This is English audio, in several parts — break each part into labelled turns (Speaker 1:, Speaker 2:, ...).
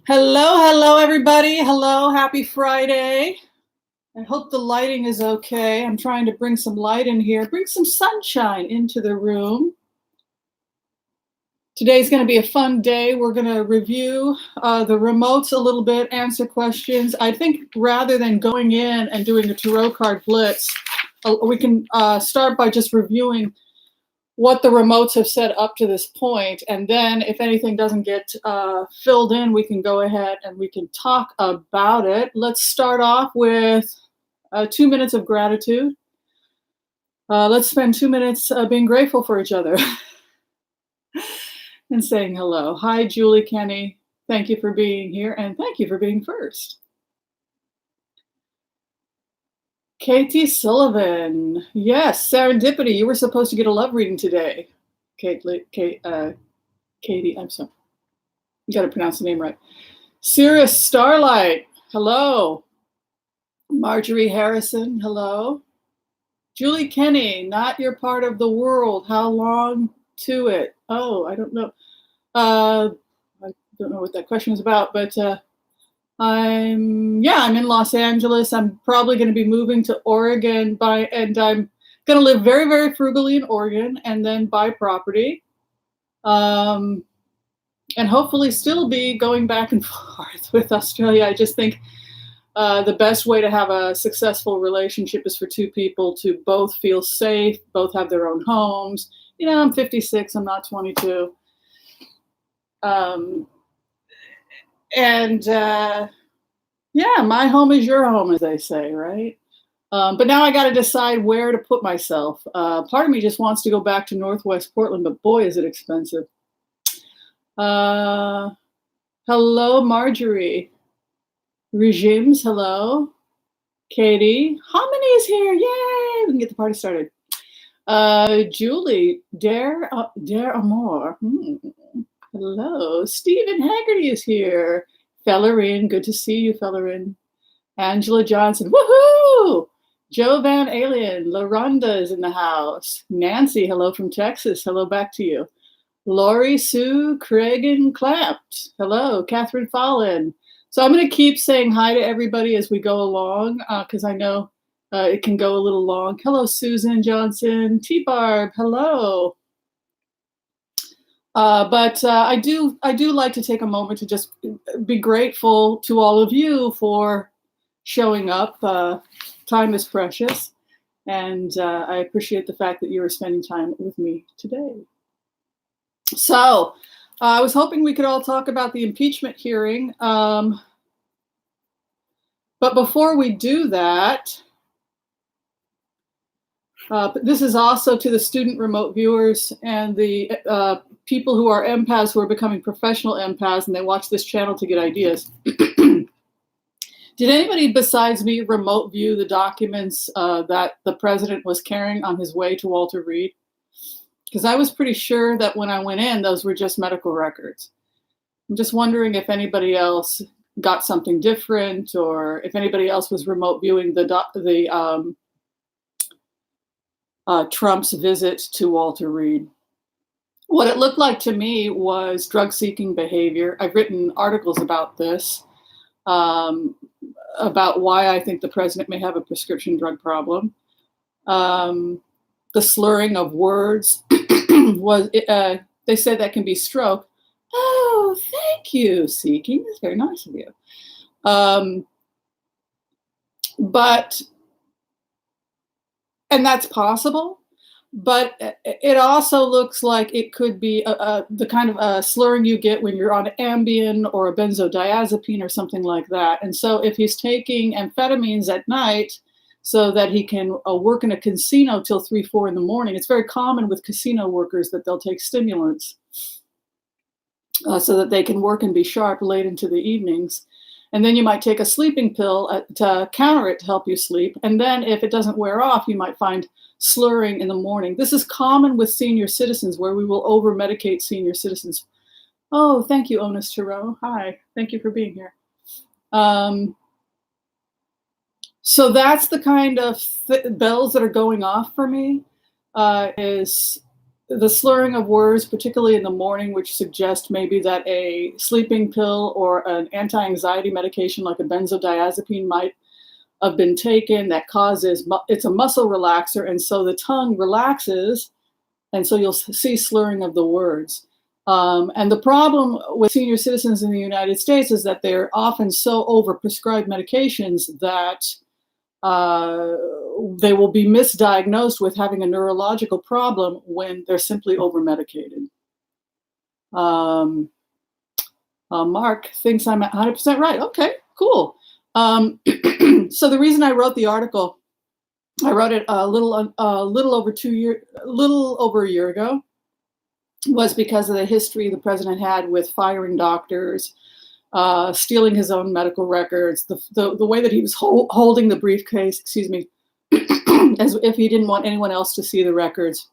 Speaker 1: Hello, everybody. Hello, happy Friday. I hope the lighting is okay. I'm trying to bring some light in here, bring some sunshine into the room. Today's going to be a fun day. We're going to review the remotes a little bit, answer questions. I think rather than going in and doing a tarot card blitz, we can start by just reviewing what the remotes have said up to this point, and then if anything doesn't get filled in, we can go ahead and we can talk about it. Let's start off with 2 minutes of gratitude. Let's spend 2 minutes being grateful for each other and saying hello. Hi, Julie, Kenny. Thank you for being here, and thank you for being first. Katie Sullivan. Yes, serendipity. You were supposed to get a love reading today. Katie, I'm sorry. You got to pronounce the name right. Cirrus Starlight. Hello. Marjorie Harrison. Hello. Julie Kenny. Not your part of the world. How long to it? Oh, I don't know. I don't know what that question was about, but I'm in Los Angeles. I'm probably going to be moving to Oregon and I'm going to live very, very frugally in Oregon and then buy property. And hopefully still be going back and forth with Australia. I just think the best way to have a successful relationship is for two people to both feel safe, both have their own homes. You know, I'm 56, I'm not 22. My home is your home, as they say, right? But now I got to decide where to put myself. Part of me just wants to go back to Northwest Portland, but boy, is it expensive. Hello, Marjorie. Regimes, hello. Katie. Harmony is here. Yay! We can get the party started. Julie. Dare Amor. Hello. Stephen Haggerty is here. Fellerin, good to see you, Fellerin. Angela Johnson, woohoo! Joe Van Alien, LaRonda is in the house. Nancy, hello from Texas. Hello back to you. Lori Sue Cragen Clamped. Hello, Catherine Fallon. So I'm going to keep saying hi to everybody as we go along because I know it can go a little long. Hello, Susan Johnson. T-Barb, hello. But I do like to take a moment to just be grateful to all of you for showing up. Time is precious, and I appreciate the fact that you are spending time with me today. So I was hoping we could all talk about the impeachment hearing. But before we do that, this is also to the student remote viewers and the people who are empaths who are becoming professional empaths and they watch this channel to get ideas. Did anybody besides me remote view the documents that the president was carrying on his way to Walter Reed? Because I was pretty sure that when I went in, those were just medical records. I'm just wondering if anybody else got something different or if anybody else was remote viewing Trump's visit to Walter Reed. What it looked like to me was drug-seeking behavior. I've written articles about this, about why I think the president may have a prescription drug problem. The slurring of words was, they said that can be stroke. Oh, thank you, Seeking. That's very nice of you. And that's possible, but it also looks like it could be the kind of slurring you get when you're on Ambien or a benzodiazepine or something like that. And so if he's taking amphetamines at night so that he can work in a casino till 3, 4 in the morning, it's very common with casino workers that they'll take stimulants so that they can work and be sharp late into the evenings. And then you might take a sleeping pill to counter it to help you sleep. And then if it doesn't wear off, you might find slurring in the morning. This is common with senior citizens where we will over-medicate senior citizens. Oh, thank you, Onus Tarot. Hi, thank you for being here. So that's the kind of bells that are going off for me is the slurring of words, particularly in the morning, which suggest maybe that a sleeping pill or an anti-anxiety medication like a benzodiazepine might have been taken, that causes, it's a muscle relaxer, and so the tongue relaxes, and so you'll see slurring of the words. And the problem with senior citizens in the United States is that they're often so overprescribed medications that they will be misdiagnosed with having a neurological problem when they're simply over-medicated. Mark thinks I'm 100% right. Okay, cool. So the reason I wrote the article, I wrote it a little over a year ago, was because of the history the president had with firing doctors, stealing his own medical records, the way that he was holding the briefcase, as if he didn't want anyone else to see the records.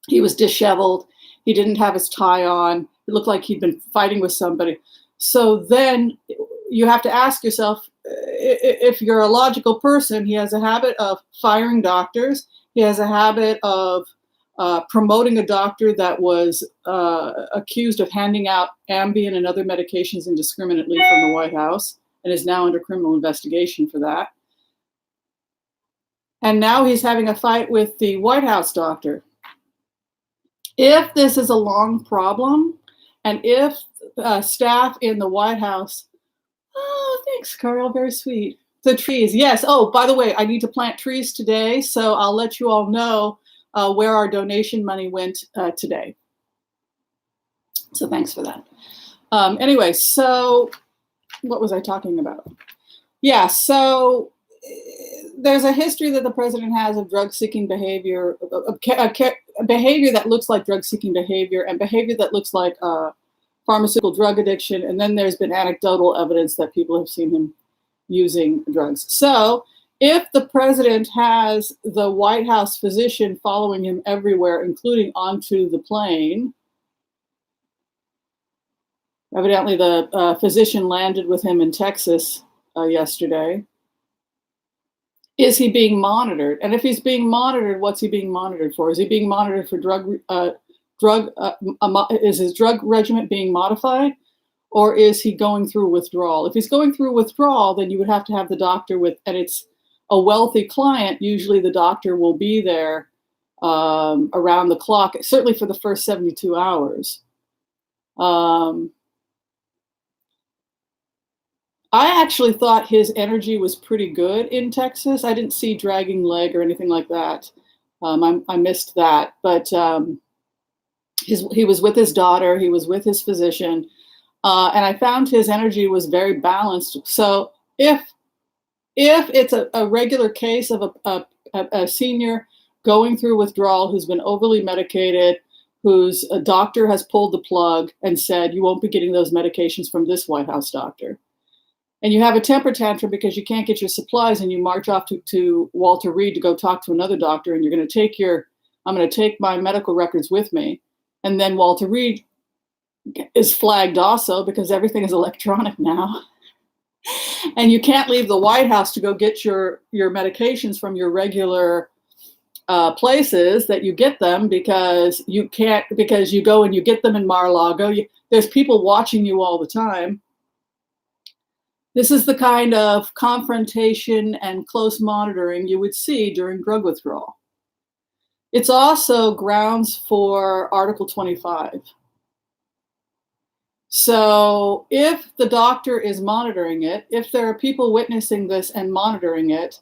Speaker 1: He was disheveled. He didn't have his tie on. It looked like he'd been fighting with somebody. So then you have to ask yourself, if you're a logical person, he has a habit of firing doctors. He has a habit of promoting a doctor that was accused of handing out Ambien and other medications indiscriminately from the White House and is now under criminal investigation for that. And now he's having a fight with the White House doctor. If this is a long problem, and if staff in the White House, oh, thanks, Carl, very sweet. The trees, yes. Oh, by the way, I need to plant trees today, so I'll let you all know where our donation money went today. So thanks for that. Anyway, so what was I talking about? Yeah, so there's a history that the president has of drug-seeking behavior, behavior that looks like drug-seeking behavior, and behavior that looks like pharmaceutical drug addiction. And then there's been anecdotal evidence that people have seen him using drugs. So if the president has the White House physician following him everywhere, including onto the plane, evidently the physician landed with him in Texas yesterday, is he being monitored? And if he's being monitored, what's he being monitored for? Is he being monitored for is his drug regimen being modified? Or is he going through withdrawal? If he's going through withdrawal, then you would have to have the doctor with, and it's a wealthy client, usually the doctor will be there around the clock, certainly for the first 72 hours. I actually thought his energy was pretty good in Texas. I didn't see dragging leg or anything like that. I missed that, but he was with his daughter, he was with his physician, and I found his energy was very balanced. So if it's a regular case of a senior going through withdrawal who's been overly medicated, whose doctor has pulled the plug and said, you won't be getting those medications from this White House doctor, and you have a temper tantrum because you can't get your supplies, and you march off to Walter Reed to go talk to another doctor, and you're going to take I'm going to take my medical records with me. And then Walter Reed is flagged also because everything is electronic now. And you can't leave the White House to go get your medications from your regular places that you get them, because you can't, because you go and you get them in Mar-a-Lago. There's people watching you all the time. This is the kind of confrontation and close monitoring you would see during drug withdrawal. It's also grounds for Article 25. So if the doctor is monitoring it, if there are people witnessing this and monitoring it,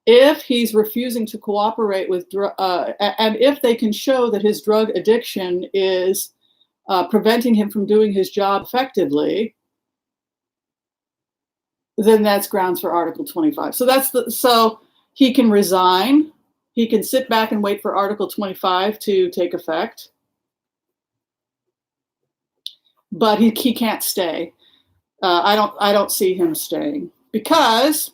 Speaker 1: if he's refusing to cooperate with and if they can show that his drug addiction is preventing him from doing his job effectively, then that's grounds for Article 25. So he can resign. He can sit back and wait for Article 25 to take effect. But he can't stay. I don't see him staying, because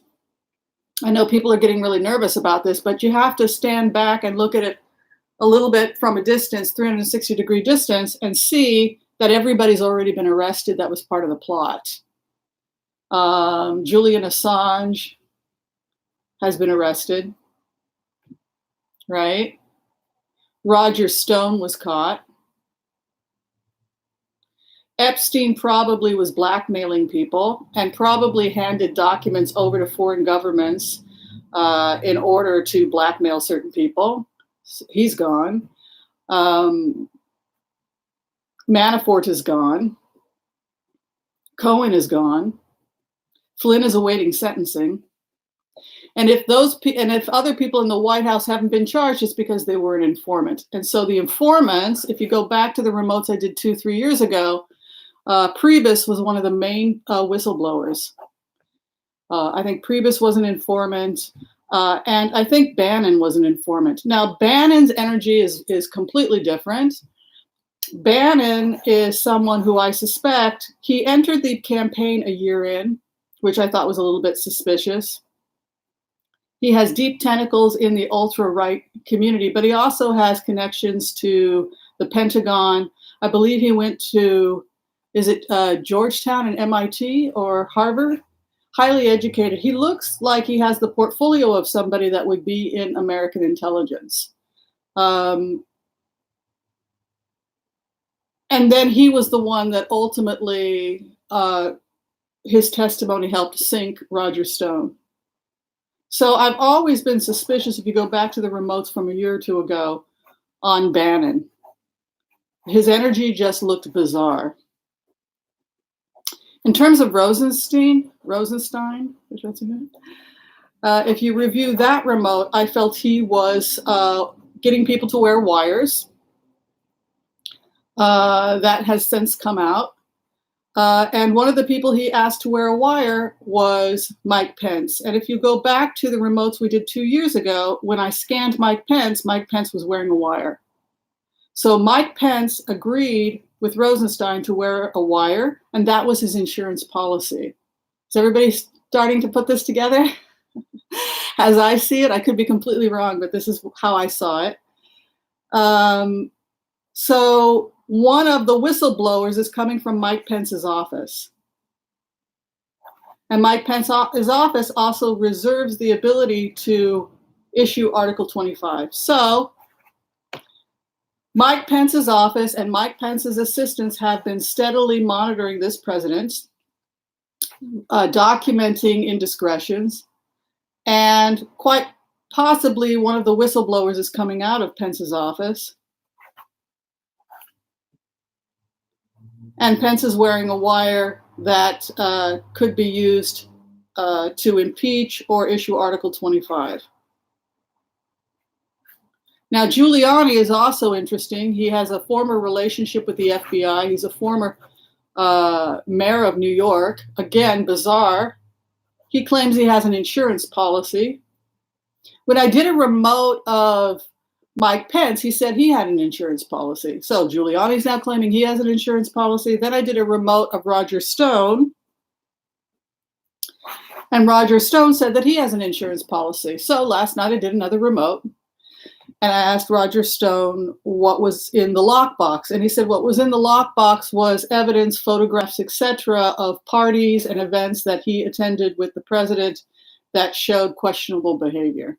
Speaker 1: I know people are getting really nervous about this, but you have to stand back and look at it a little bit from a distance, 360-degree distance, and see that everybody's already been arrested that was part of the plot. Julian Assange has been arrested, right? Roger Stone was caught. Epstein probably was blackmailing people and probably handed documents over to foreign governments in order to blackmail certain people. He's gone. Manafort is gone. Cohen is gone. Flynn is awaiting sentencing. And if other people in the White House haven't been charged, it's because they were an informant. And so the informants, if you go back to the remotes I did 2-3 years ago, Priebus was one of the main whistleblowers. I think Priebus was an informant, and I think Bannon was an informant. Now, Bannon's energy is completely different. Bannon is someone who I suspect, he entered the campaign a year in, which I thought was a little bit suspicious. He has deep tentacles in the ultra-right community, but he also has connections to the Pentagon. I believe he went to, is it Georgetown and MIT or Harvard? Highly educated. He looks like he has the portfolio of somebody that would be in American intelligence. And then he was the one that ultimately, his testimony helped sink Roger Stone. So I've always been suspicious, if you go back to the remotes from a year or two ago, on Bannon. His energy just looked bizarre. In terms of Rosenstein, if you review that remote, I felt he was getting people to wear wires. That has since come out. And one of the people he asked to wear a wire was Mike Pence. And if you go back to the remotes we did 2 years ago, when I scanned Mike Pence was wearing a wire. So Mike Pence agreed with Rosenstein to wear a wire, and that was his insurance policy. Is everybody starting to put this together? As I see it, I could be completely wrong, but this is how I saw it. So one of the whistleblowers is coming from Mike Pence's office. And Mike Pence's office also reserves the ability to issue Article 25. So Mike Pence's office and Mike Pence's assistants have been steadily monitoring this president, documenting indiscretions, and quite possibly one of the whistleblowers is coming out of Pence's office. And Pence is wearing a wire that could be used to impeach or issue Article 25. Now, Giuliani is also interesting. He has a former relationship with the FBI. He's a former mayor of New York. Again, bizarre. He claims he has an insurance policy. When I did a remote of Mike Pence, he said he had an insurance policy. So Giuliani's now claiming he has an insurance policy. Then I did a remote of Roger Stone. And Roger Stone said that he has an insurance policy. So last night I did another remote. And I asked Roger Stone what was in the lockbox. And he said what was in the lockbox was evidence, photographs, etc., of parties and events that he attended with the president that showed questionable behavior.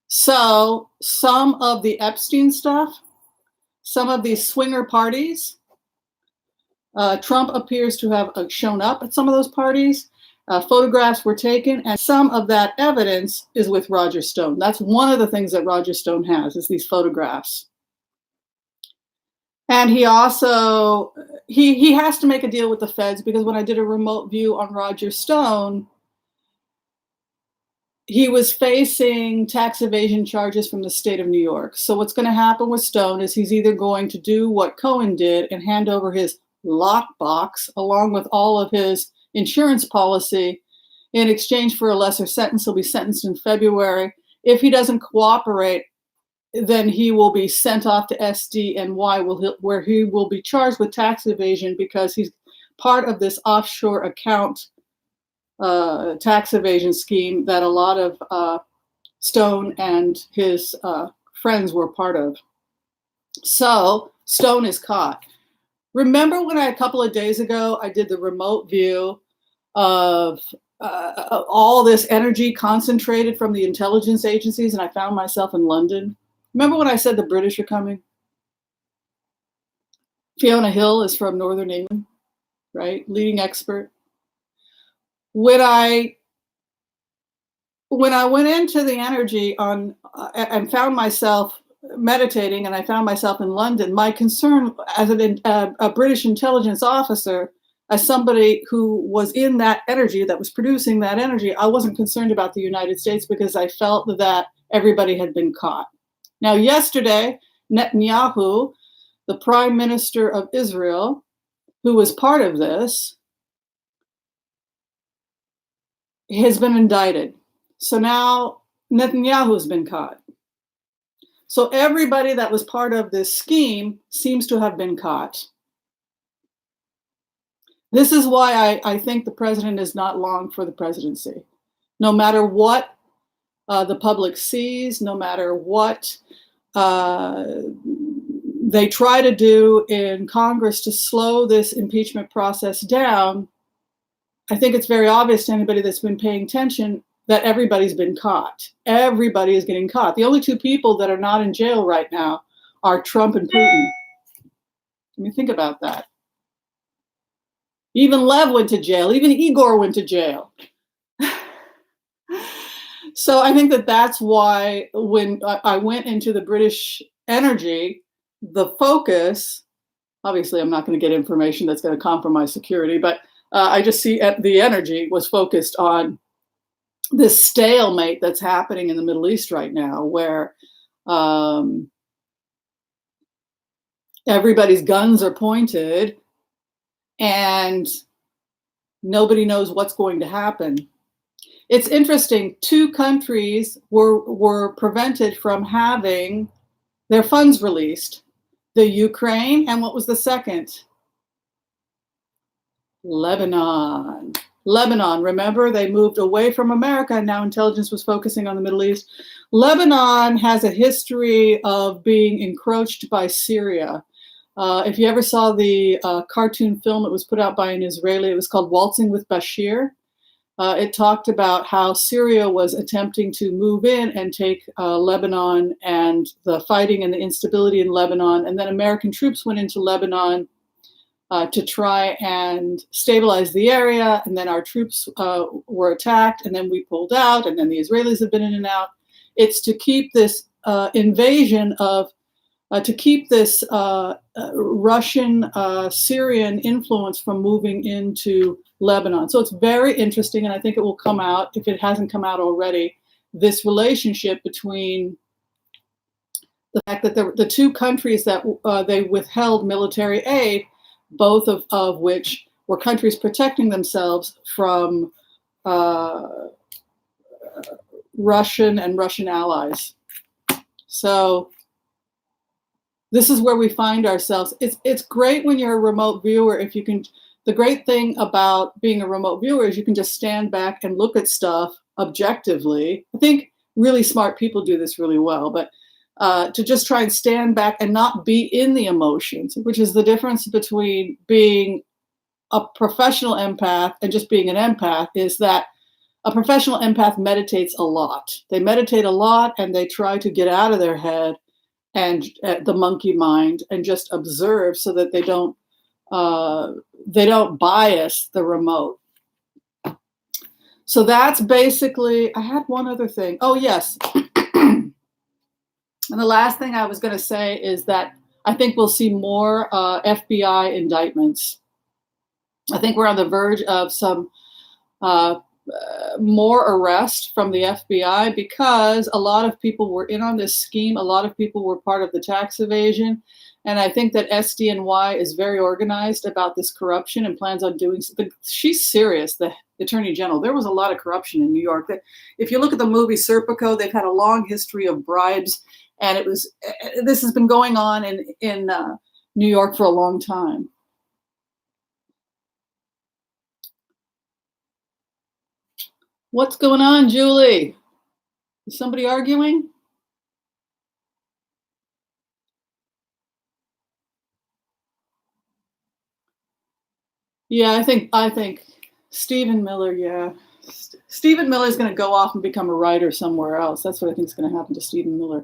Speaker 1: So some of the Epstein stuff, some of these swinger parties, Trump appears to have shown up at some of those parties. Photographs were taken, and some of that evidence is with Roger Stone. That's one of the things that Roger Stone has, is these photographs. And he also, he has to make a deal with the feds, because when I did a remote view on Roger Stone, he was facing tax evasion charges from the state of New York. So what's going to happen with Stone is he's either going to do what Cohen did and hand over his lockbox along with all of his insurance policy in exchange for a lesser sentence. He'll be sentenced in February. If he doesn't cooperate, then he will be sent off to SDNY, where he will be charged with tax evasion because he's part of this offshore account tax evasion scheme that a lot of Stone and his friends were part of. So Stone is caught. Remember when a couple of days ago, I did the remote view of all this energy concentrated from the intelligence agencies, and I found myself in London? Remember when I said the British are coming? Fiona Hill is from Northern England, right? Leading expert. When I went into the energy on and found myself meditating, and I found myself in London, my concern as a British intelligence officer, as somebody who was in that energy, that was producing that energy, I wasn't concerned about the United States because I felt that everybody had been caught. Now, yesterday, Netanyahu, the prime minister of Israel, who was part of this, has been indicted. So now Netanyahu has been caught. So everybody that was part of this scheme seems to have been caught. This is why I think the president is not long for the presidency. No matter what the public sees, no matter what they try to do in Congress to slow this impeachment process down, I think it's very obvious to anybody that's been paying attention that everybody's been caught. Everybody is getting caught. The only two people that are not in jail right now are Trump and Putin. I mean, think about that. Even Lev went to jail. Even Igor went to jail. So I think that that's why when I went into the British energy, the focus, obviously I'm not going to get information that's going to compromise security, but I just see the energy was focused on this stalemate that's happening in the Middle East right now, where everybody's guns are pointed and nobody knows what's going to happen. It's interesting, 2 countries were prevented from having their funds released. The Ukraine, and what was the second? Lebanon. Lebanon, remember, they moved away from America and now intelligence was focusing on the Middle East. Lebanon has a history of being encroached by Syria. If you ever saw the cartoon film, it was put out by an Israeli, it was called Waltzing with Bashir. It talked about how Syria was attempting to move in and take Lebanon, and the fighting and the instability in Lebanon. And then American troops went into Lebanon to try and stabilize the area. And then our troops were attacked, and then we pulled out, and then the Israelis have been in and out. It's to keep this invasion of, to keep this Russian Syrian influence from moving into Lebanon. So it's very interesting, and I think it will come out, if it hasn't come out already, this relationship between the fact that the 2 countries that they withheld military aid, both of which were countries protecting themselves from Russian and Russian allies. So this is where we find ourselves. It's great when you're a remote viewer, if you can. The great thing about being a remote viewer is you can just stand back and look at stuff objectively. I think really smart people do this really well, but to just try and stand back and not be in the emotions, which is the difference between being a professional empath and just being an empath, is that a professional empath meditates a lot. They meditate a lot and they try to get out of their head and the monkey mind and just observe so that they don't bias the remote. So that's basically, I had one other thing. Oh, yes. And the last thing I was going to say is that I think we'll see more FBI indictments. I think we're on the verge of some more arrest from the FBI, because a lot of people were in on this scheme. A lot of people were part of the tax evasion. And I think that SDNY is very organized about this corruption and plans on doing something. She's serious, the Attorney General. There was a lot of corruption in New York. If you look at the movie Serpico, they've had a long history of bribes. And this has been going on in New York for a long time. What's going on, Julie? Is somebody arguing? Yeah, I think Stephen Miller, yeah. Stephen Miller is going to go off and become a writer somewhere else. That's what I think is going to happen to Stephen Miller.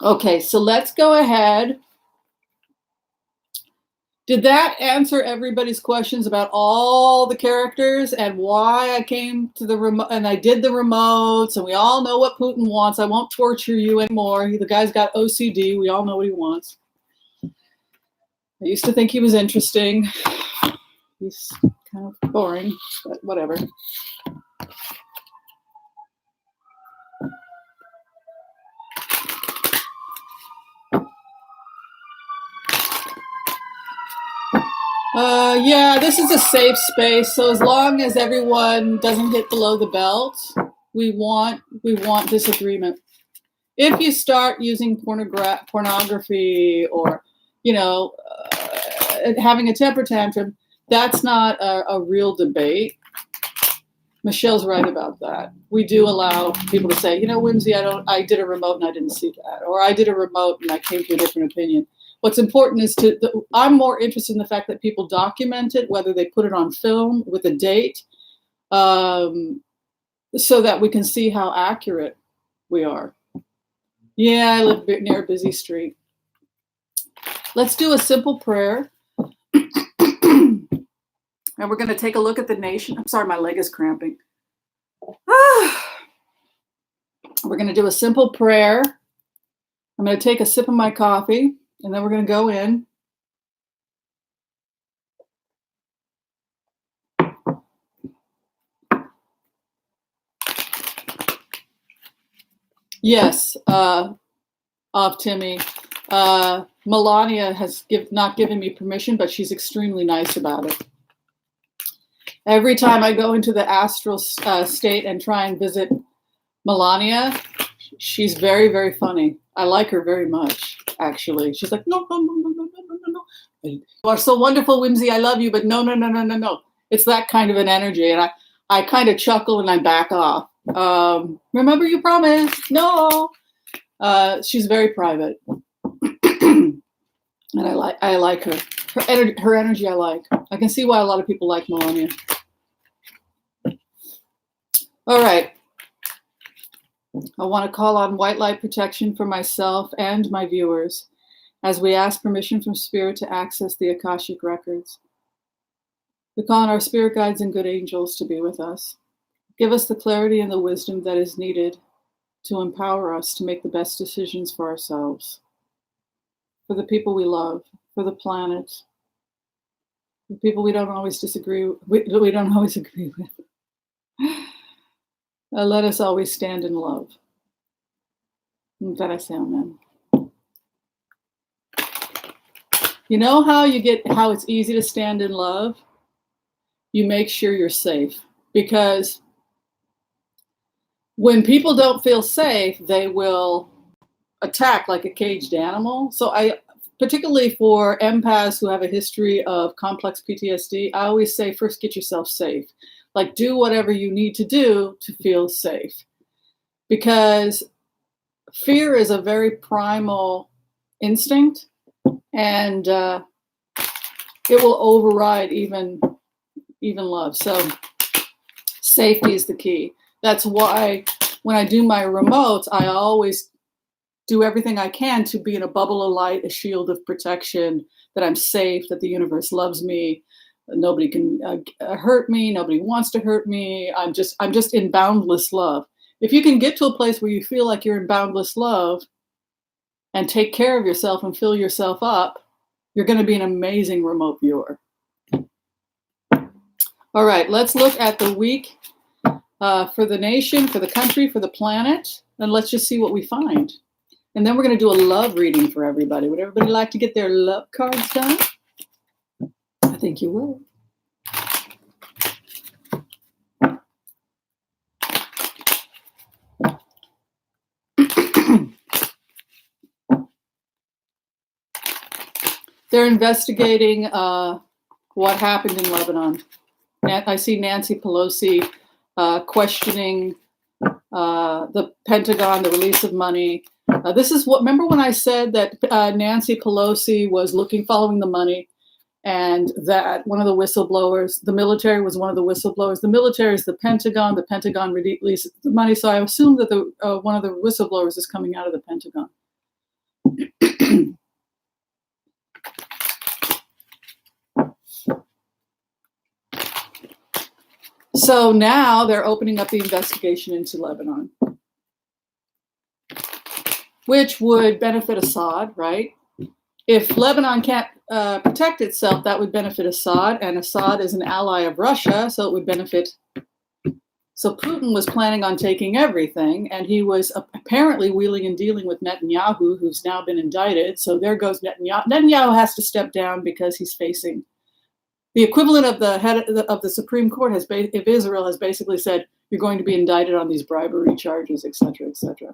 Speaker 1: Okay, so let's go ahead. Did that answer everybody's questions about all the characters and why I came to the remote and I did the remotes, and we all know what Putin wants. I won't torture you anymore. The guy's got OCD. We all know what he wants. I used to think he was interesting. He's kind of boring, but whatever. Yeah, this is a safe space. So as long as everyone doesn't hit below the belt, we want disagreement. If you start using pornography or, having a temper tantrum, that's not a real debate. Michelle's right about that. We do allow people to say, Whimsy, I did a remote and I didn't see that, or I did a remote and I came to a different opinion. What's important is I'm more interested in the fact that people document it, whether they put it on film with a date, so that we can see how accurate we are. Yeah, I live near a busy street. Let's do a simple prayer. And we're going to take a look at the nation. I'm sorry, my leg is cramping. We're going to do a simple prayer. I'm going to take a sip of my coffee, and then we're going to go in. Yes, Timmy. Melania has not given me permission, but she's extremely nice about it. Every time I go into the astral state and try and visit Melania, she's very, very funny. I like her very much, actually. She's like, no. You are so wonderful, Whimsy. I love you, but no. It's that kind of an energy. And I kind of chuckle and I back off. Remember you promised. No. She's very private. And I like her. Her energy I like. I can see why a lot of people like Melania. All right. I want to call on white light protection for myself and my viewers as we ask permission from Spirit to access the Akashic records. We call on our spirit guides and good angels to be with us. Give us the clarity and the wisdom that is needed to empower us to make the best decisions for ourselves, for the people we love, for the planet, the people we don't always agree with. Let us always stand in love. And that I say amen. You know how it's easy to stand in love? You make sure you're safe, because when people don't feel safe, they will attack like a caged animal. So particularly for empaths who have a history of complex PTSD, I always say, first get yourself safe. Like, do whatever you need to do to feel safe. Because fear is a very primal instinct, and it will override even love. So safety is the key. That's why when I do my remotes, I always do everything I can to be in a bubble of light, a shield of protection, that I'm safe, that the universe loves me. Nobody can hurt me. Nobody wants to hurt me. I'm just in boundless love. If you can get to a place where you feel like you're in boundless love and take care of yourself and fill yourself up, you're going to be an amazing remote viewer. All right, let's look at the week for the nation, for the country, for the planet, and let's just see what we find. And then we're going to do a love reading for everybody. Would everybody like to get their love cards done? I think you will. They're investigating what happened in Lebanon. I see Nancy Pelosi questioning the Pentagon, the release of money. This is remember when I said that Nancy Pelosi was following the money, and that one of the whistleblowers, the military was one of the whistleblowers. The military is the Pentagon releases the money. So I assume that one of the whistleblowers is coming out of the Pentagon. So now they're opening up the investigation into Lebanon, which would benefit Assad, right? If Lebanon can't protect itself, that would benefit Assad, and Assad is an ally of Russia, so it would benefit. So Putin was planning on taking everything, and he was apparently wheeling and dealing with Netanyahu, who's now been indicted. So there goes Netanyahu. Netanyahu has to step down because he's facing the equivalent of the head of the Supreme Court if Israel has basically said, you're going to be indicted on these bribery charges, et cetera, et cetera.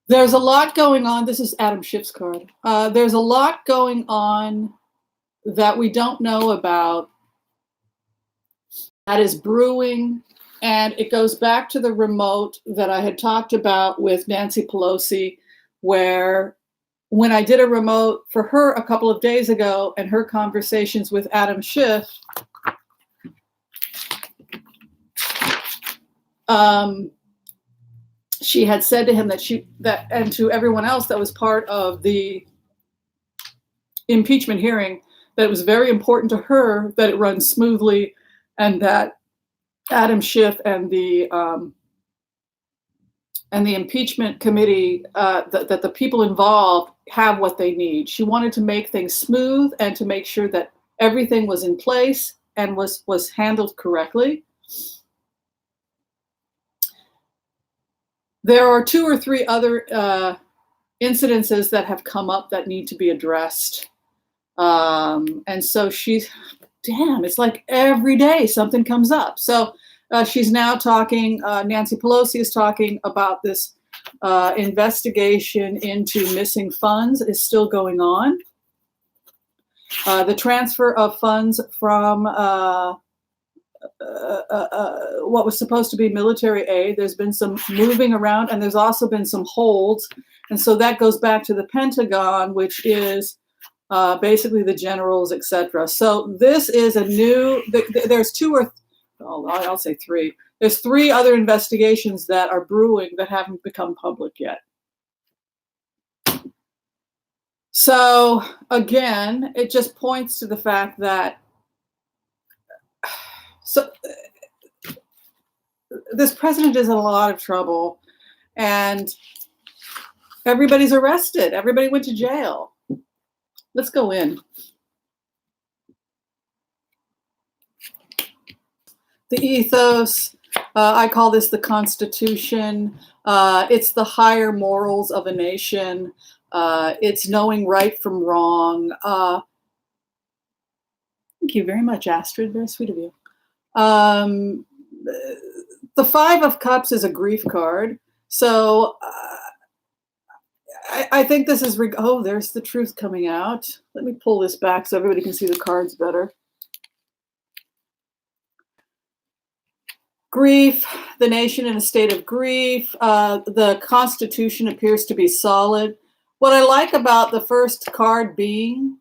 Speaker 1: There's a lot going on. This is Adam Schiff's card. There's a lot going on that we don't know about that is brewing. And it goes back to the remote that I had talked about with Nancy Pelosi, where when I did a remote for her a couple of days ago and her conversations with Adam Schiff, she had said to him and to everyone else that was part of the impeachment hearing, that it was very important to her that it runs smoothly, and that Adam Schiff and the impeachment committee, that the people involved have what they need. She wanted to make things smooth and to make sure that everything was in place and was handled correctly. There are 2 or 3 other incidences that have come up that need to be addressed. And so it's like every day something comes up. So she's now talking, Nancy Pelosi is talking about this investigation into missing funds is still going on. The transfer of funds from what was supposed to be military aid, there's been some moving around, and there's also been some holds. And so that goes back to the Pentagon, which is basically the generals, etc. So this is a new, there's 2 or, I'll say 3. There's 3 other investigations that are brewing that haven't become public yet. So again, it just points to the fact that this president is in a lot of trouble, and everybody's arrested. Everybody went to jail. Let's go in. The ethos, I call this the Constitution. It's the higher morals of a nation. It's knowing right from wrong. Thank you very much, Astrid. Very sweet of you. The 5 of Cups is a grief card. So I think this is, there's the truth coming out. Let me pull this back so everybody can see the cards better. Grief, the nation in a state of grief. The Constitution appears to be solid. What I like about the first card being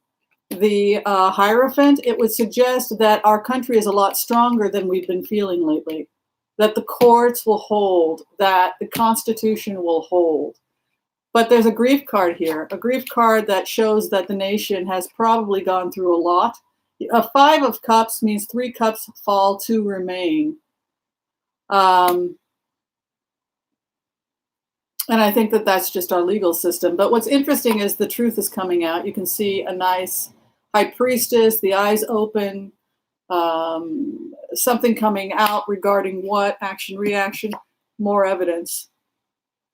Speaker 1: the Hierophant, it would suggest that our country is a lot stronger than we've been feeling lately, that the courts will hold, that the Constitution will hold. But there's a grief card here, a grief card that shows that the nation has probably gone through a lot. A 5 of Cups means 3 cups fall, 2 remain. And I think that that's just our legal system. But what's interesting is the truth is coming out. You can see a nice High Priestess, the eyes open, something coming out regarding what, action, reaction, more evidence.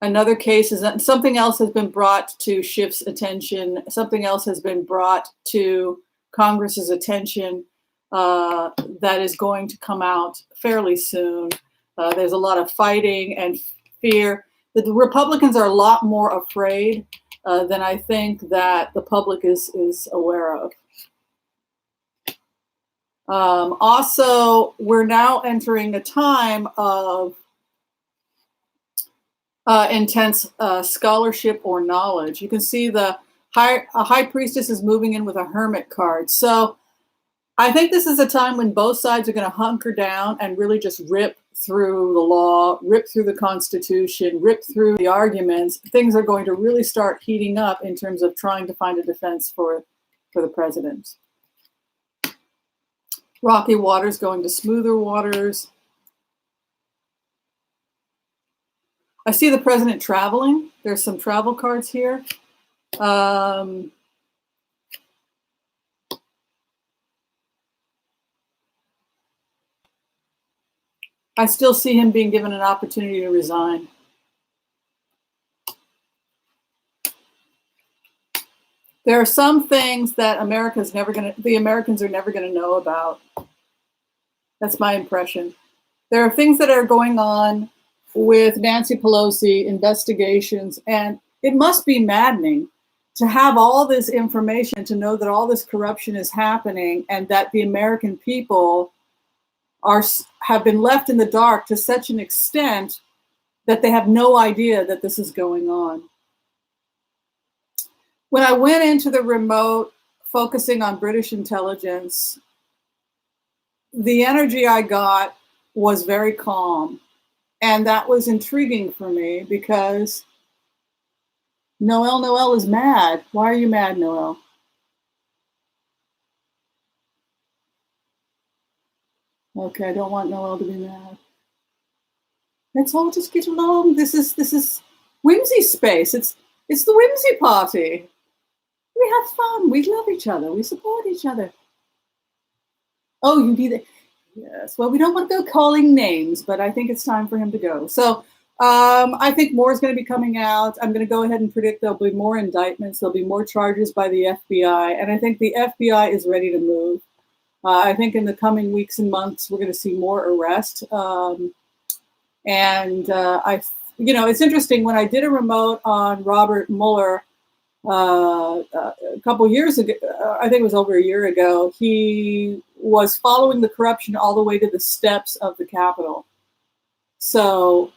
Speaker 1: Another case is that something else has been brought to Schiff's attention. Something else has been brought to Congress's attention that is going to come out fairly soon. There's a lot of fighting and fear. The Republicans are a lot more afraid than I think that the public is aware of. Also, we're now entering a time of intense scholarship or knowledge. You can see a High Priestess is moving in with a Hermit card. So I think this is a time when both sides are going to hunker down and really just rip through the law, rip through the Constitution, rip through the arguments, things are going to really start heating up in terms of trying to find a defense for the president. Rocky waters going to smoother waters. I see the president traveling. There's some travel cards here. I still see him being given an opportunity to resign. There are some things that the Americans are never going to know about. That's my impression. There are things that are going on with Nancy Pelosi, investigations, and it must be maddening to have all this information, to know that all this corruption is happening and that the American people have been left in the dark to such an extent that they have no idea that this is going on. When I went into the remote focusing on British intelligence, the energy I got was very calm. And that was intriguing for me because Noel is mad. Why are you mad, Noel? Okay, I don't want Noel to be mad. Let's all just get along. This is Whimsy space. It's the Whimsy party. We have fun. We love each other. We support each other. Oh, you need it. Yes. Well, we don't want to go calling names, but I think it's time for him to go. So I think more is going to be coming out. I'm going to go ahead and predict there'll be more indictments. There'll be more charges by the FBI. And I think the FBI is ready to move. I think in the coming weeks and months, we're going to see more arrests. It's interesting. When I did a remote on Robert Mueller, a couple years ago, I think it was over a year ago, he was following the corruption all the way to the steps of the Capitol. So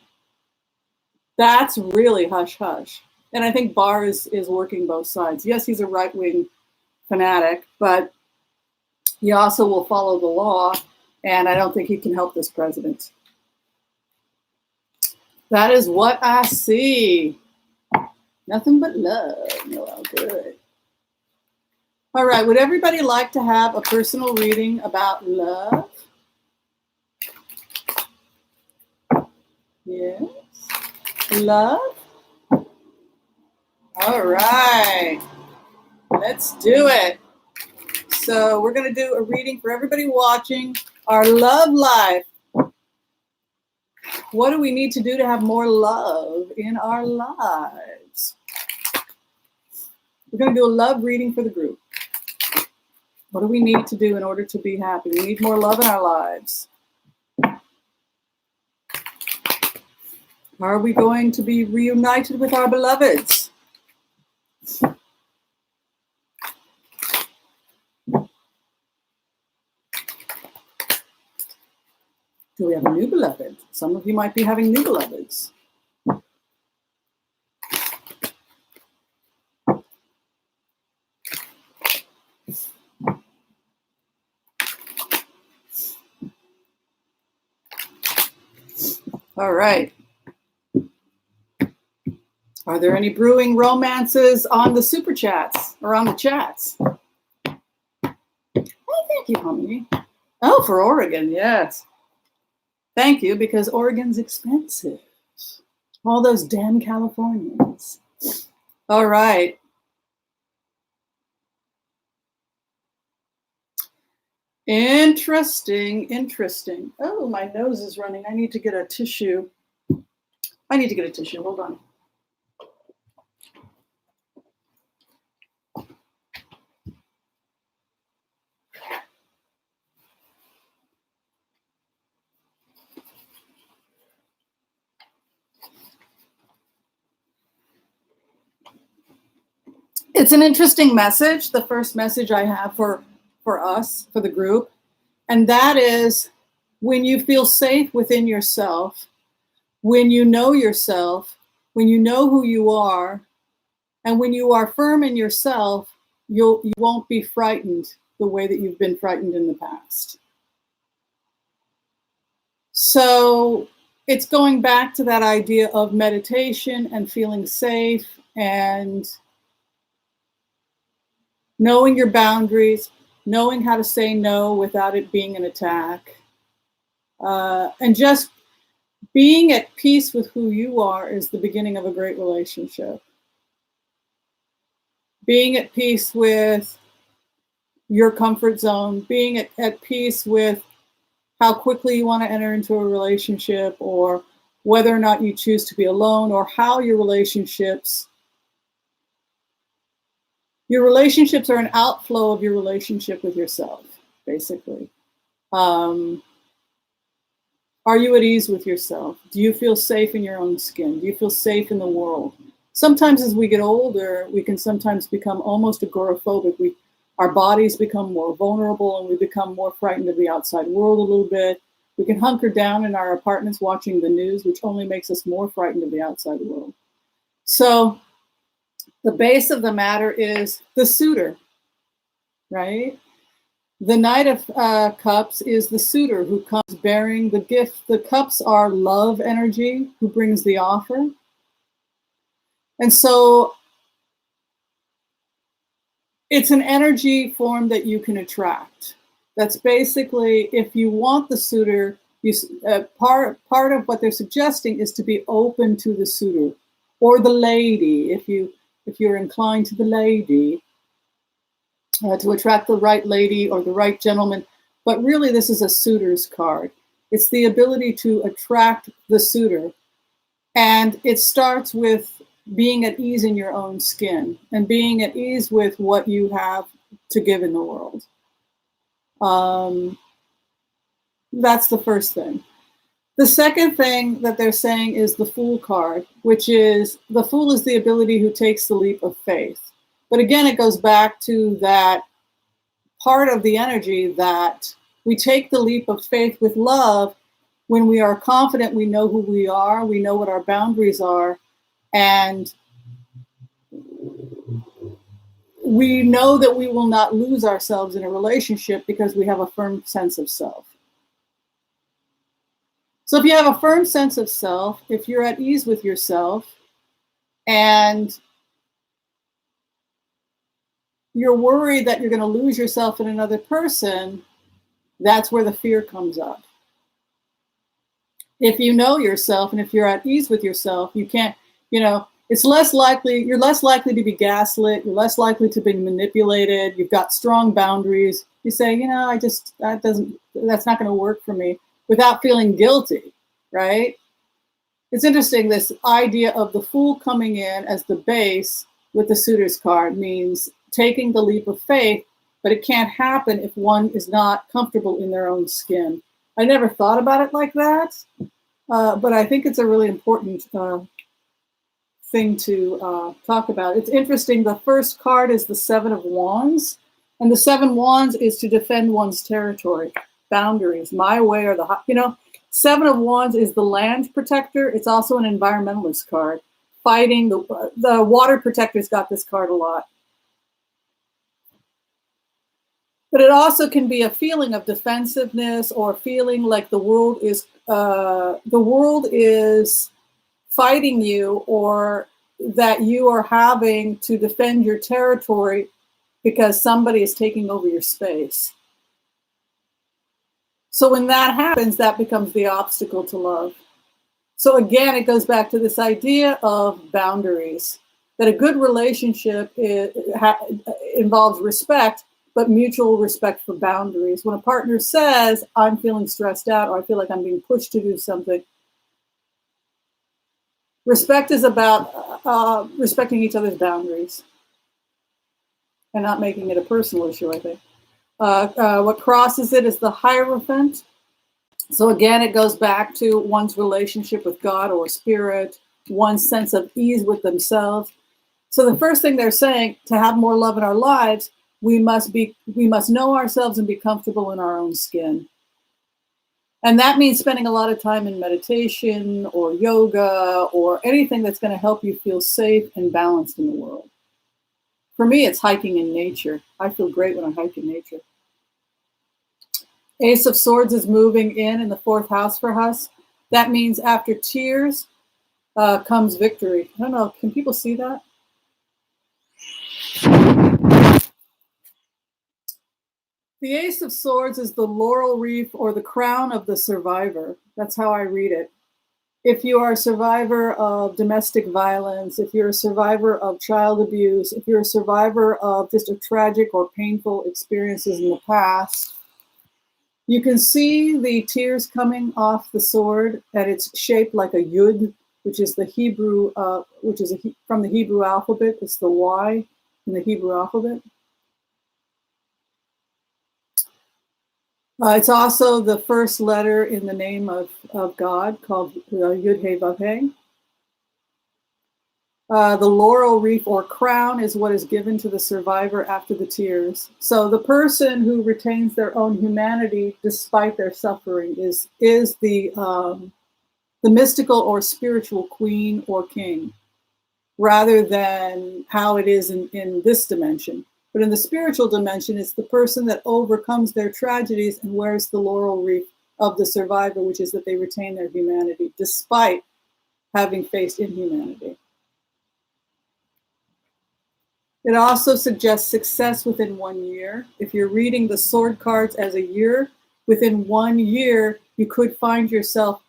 Speaker 1: that's really hush hush. And I think Barr is working both sides. Yes, he's a right-wing fanatic, but he also will follow the law, and I don't think he can help this president. That is what I see. Nothing but love. Noel, good. All right, would everybody like to have a personal reading about love? Yes. Love? All right. Let's do it. So we're going to do a reading for everybody watching our love life. What do we need to do to have more love in our lives? We're going to do a love reading for the group. What do we need to do in order to be happy? We need more love in our lives. Are we going to be reunited with our beloveds? Do we have a new beloved? Some of you might be having new beloveds. All right. Are there any brewing romances on the super chats or on the chats? Oh, thank you, Harmony. Oh, for Oregon, yes. Thank you, because Oregon's expensive. All those damn Californians. All right. Interesting. Oh, my nose is running. I need to get a tissue. Hold on. It's an interesting message, the first message I have for us, for the group, and that is when you feel safe within yourself, when you know yourself, when you know who you are, and when you are firm in yourself, you won't be frightened the way that you've been frightened in the past. So it's going back to that idea of meditation and feeling safe and knowing your boundaries, knowing how to say no without it being an attack, and just being at peace with who you are is the beginning of a great relationship. Being at peace with your comfort zone, being at peace with how quickly you want to enter into a relationship, or whether or not you choose to be alone, or how your relationships are an outflow of your relationship with yourself, basically. Are you at ease with yourself? Do you feel safe in your own skin? Do you feel safe in the world? Sometimes as we get older, we can sometimes become almost agoraphobic. Our bodies become more vulnerable and we become more frightened of the outside world a little bit. We can hunker down in our apartments watching the news, which only makes us more frightened of the outside world. So the base of the matter is the suitor, right? The Knight of Cups is the suitor who comes bearing the gift. The cups are love energy, who brings the offer. And so it's an energy form that you can attract. That's basically, if you want the suitor, part of what they're suggesting is to be open to the suitor or the lady, if you're inclined to the lady. To attract the right lady or the right gentleman. But really, this is a suitor's card. It's the ability to attract the suitor. And it starts with being at ease in your own skin and being at ease with what you have to give in the world. That's the first thing. The second thing that they're saying is the Fool card, which is the Fool is the ability who takes the leap of faith. But again, it goes back to that part of the energy that we take the leap of faith with love when we are confident, we know who we are, we know what our boundaries are, and we know that we will not lose ourselves in a relationship because we have a firm sense of self. So if you have a firm sense of self, if you're at ease with yourself, and you're worried that you're going to lose yourself in another person, that's where the fear comes up. If you know yourself and if you're at ease with yourself, you can't, it's less likely, you're less likely to be gaslit, you're less likely to be manipulated, you've got strong boundaries. You say, that's not going to work for me, without feeling guilty, right? It's interesting, this idea of the Fool coming in as the base with the suitor's card means taking the leap of faith, but it can't happen if one is not comfortable in their own skin. I never thought about it like that, but I think it's a really important thing to talk about. It's interesting, the first card is the Seven of Wands, and the Seven Wands is to defend one's territory, boundaries, my way or the, Seven of Wands is the land protector. It's also an environmentalist card. Fighting, the water protector's got this card a lot. But it also can be a feeling of defensiveness or feeling like the world is fighting you, or that you are having to defend your territory because somebody is taking over your space. So when that happens, that becomes the obstacle to love. So again, it goes back to this idea of boundaries, that a good relationship involves respect, but mutual respect for boundaries. When a partner says, I'm feeling stressed out, or I feel like I'm being pushed to do something, respect is about respecting each other's boundaries and not making it a personal issue, I think. What crosses it is the Hierophant. So again, it goes back to one's relationship with God or spirit, one's sense of ease with themselves. So the first thing they're saying, to have more love in our lives, we must know ourselves and be comfortable in our own skin. And that means spending a lot of time in meditation or yoga or anything that's going to help you feel safe and balanced in the world. For me, it's hiking in nature. I feel great when I hike in nature. Ace of Swords is moving in the fourth house for us. That means after tears comes victory. I don't know, can people see that? The Ace of Swords is the laurel wreath or the crown of the survivor. That's how I read it. If you are a survivor of domestic violence, if you're a survivor of child abuse, if you're a survivor of just a tragic or painful experiences in the past, you can see the tears coming off the sword, and it's shaped like a yud, which is the Hebrew, from the Hebrew alphabet. It's the Y in the Hebrew alphabet. It's also the first letter in the name of God, called Yud He Vav He. The laurel wreath or crown is what is given to the survivor after the tears. So the person who retains their own humanity despite their suffering is the mystical or spiritual queen or king, rather than how it is in this dimension. But in the spiritual dimension, it's the person that overcomes their tragedies and wears the laurel wreath of the survivor, which is that they retain their humanity despite having faced inhumanity. It also suggests success within 1 year. If you're reading the sword cards as a year, within 1 year, you could find yourself,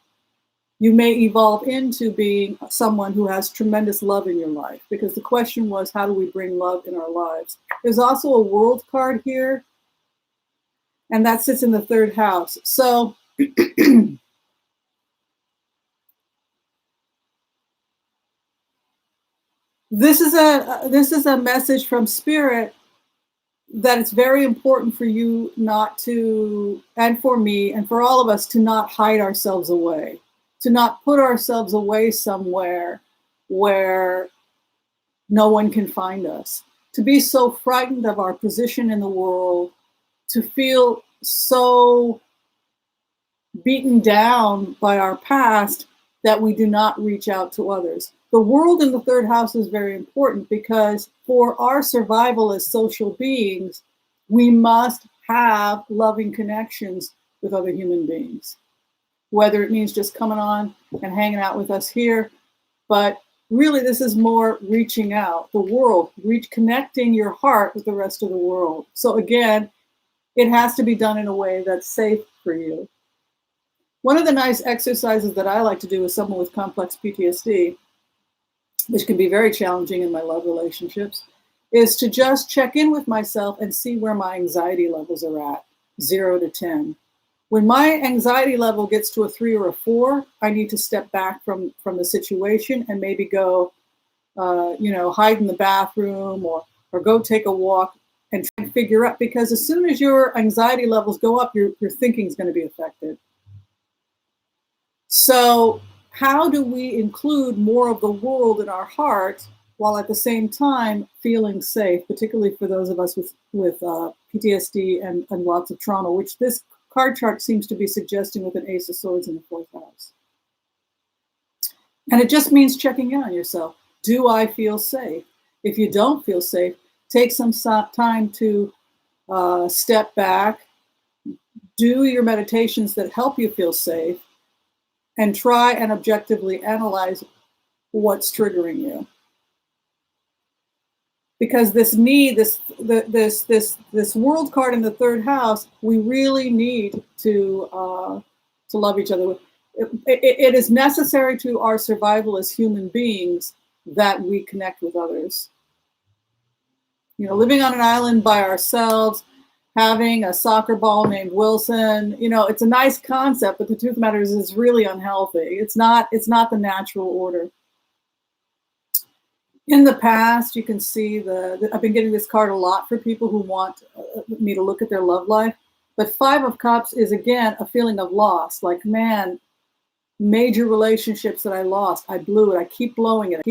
Speaker 1: you may evolve into being someone who has tremendous love in your life, because the question was, how do we bring love in our lives? There's also a world card here, and that sits in the third house. So this is a message from Spirit that it's very important for you not to, and for me, and for all of us, to not hide ourselves away, to not put ourselves away somewhere where no one can find us, to be so frightened of our position in the world, to feel so beaten down by our past that we do not reach out to others. The world in the third house is very important because for our survival as social beings, we must have loving connections with other human beings, whether it means just coming on and hanging out with us here. But really, this is more reaching out, the world, connecting your heart with the rest of the world. So again, it has to be done in a way that's safe for you. One of the nice exercises that I like to do with someone with complex PTSD, which can be very challenging in my love relationships, is to just check in with myself and see where my anxiety levels are at, 0 to 10. When my anxiety level gets to a 3 or a 4, I need to step back from the situation and maybe go, hide in the bathroom or go take a walk and try to figure out, because as soon as your anxiety levels go up, your thinking is going to be affected. So how do we include more of the world in our heart while at the same time feeling safe, particularly for those of us with PTSD and lots of trauma, which this card chart seems to be suggesting with an Ace of Swords in the fourth house. And it just means checking in on yourself. Do I feel safe? If you don't feel safe, take some time to step back, do your meditations that help you feel safe, and try and objectively analyze what's triggering you. Because this world card in the third house, we really need to love each other. It is necessary to our survival as human beings that we connect with others. Living on an island by ourselves, having a soccer ball named Wilson, it's a nice concept, but the truth of the matter is it's really unhealthy. It's not the natural order. In the past, you can see I've been getting this card a lot for people who want me to look at their love life. But 5 of Cups is, again, a feeling of loss. Like, man, major relationships that I lost. I blew it. I keep blowing it.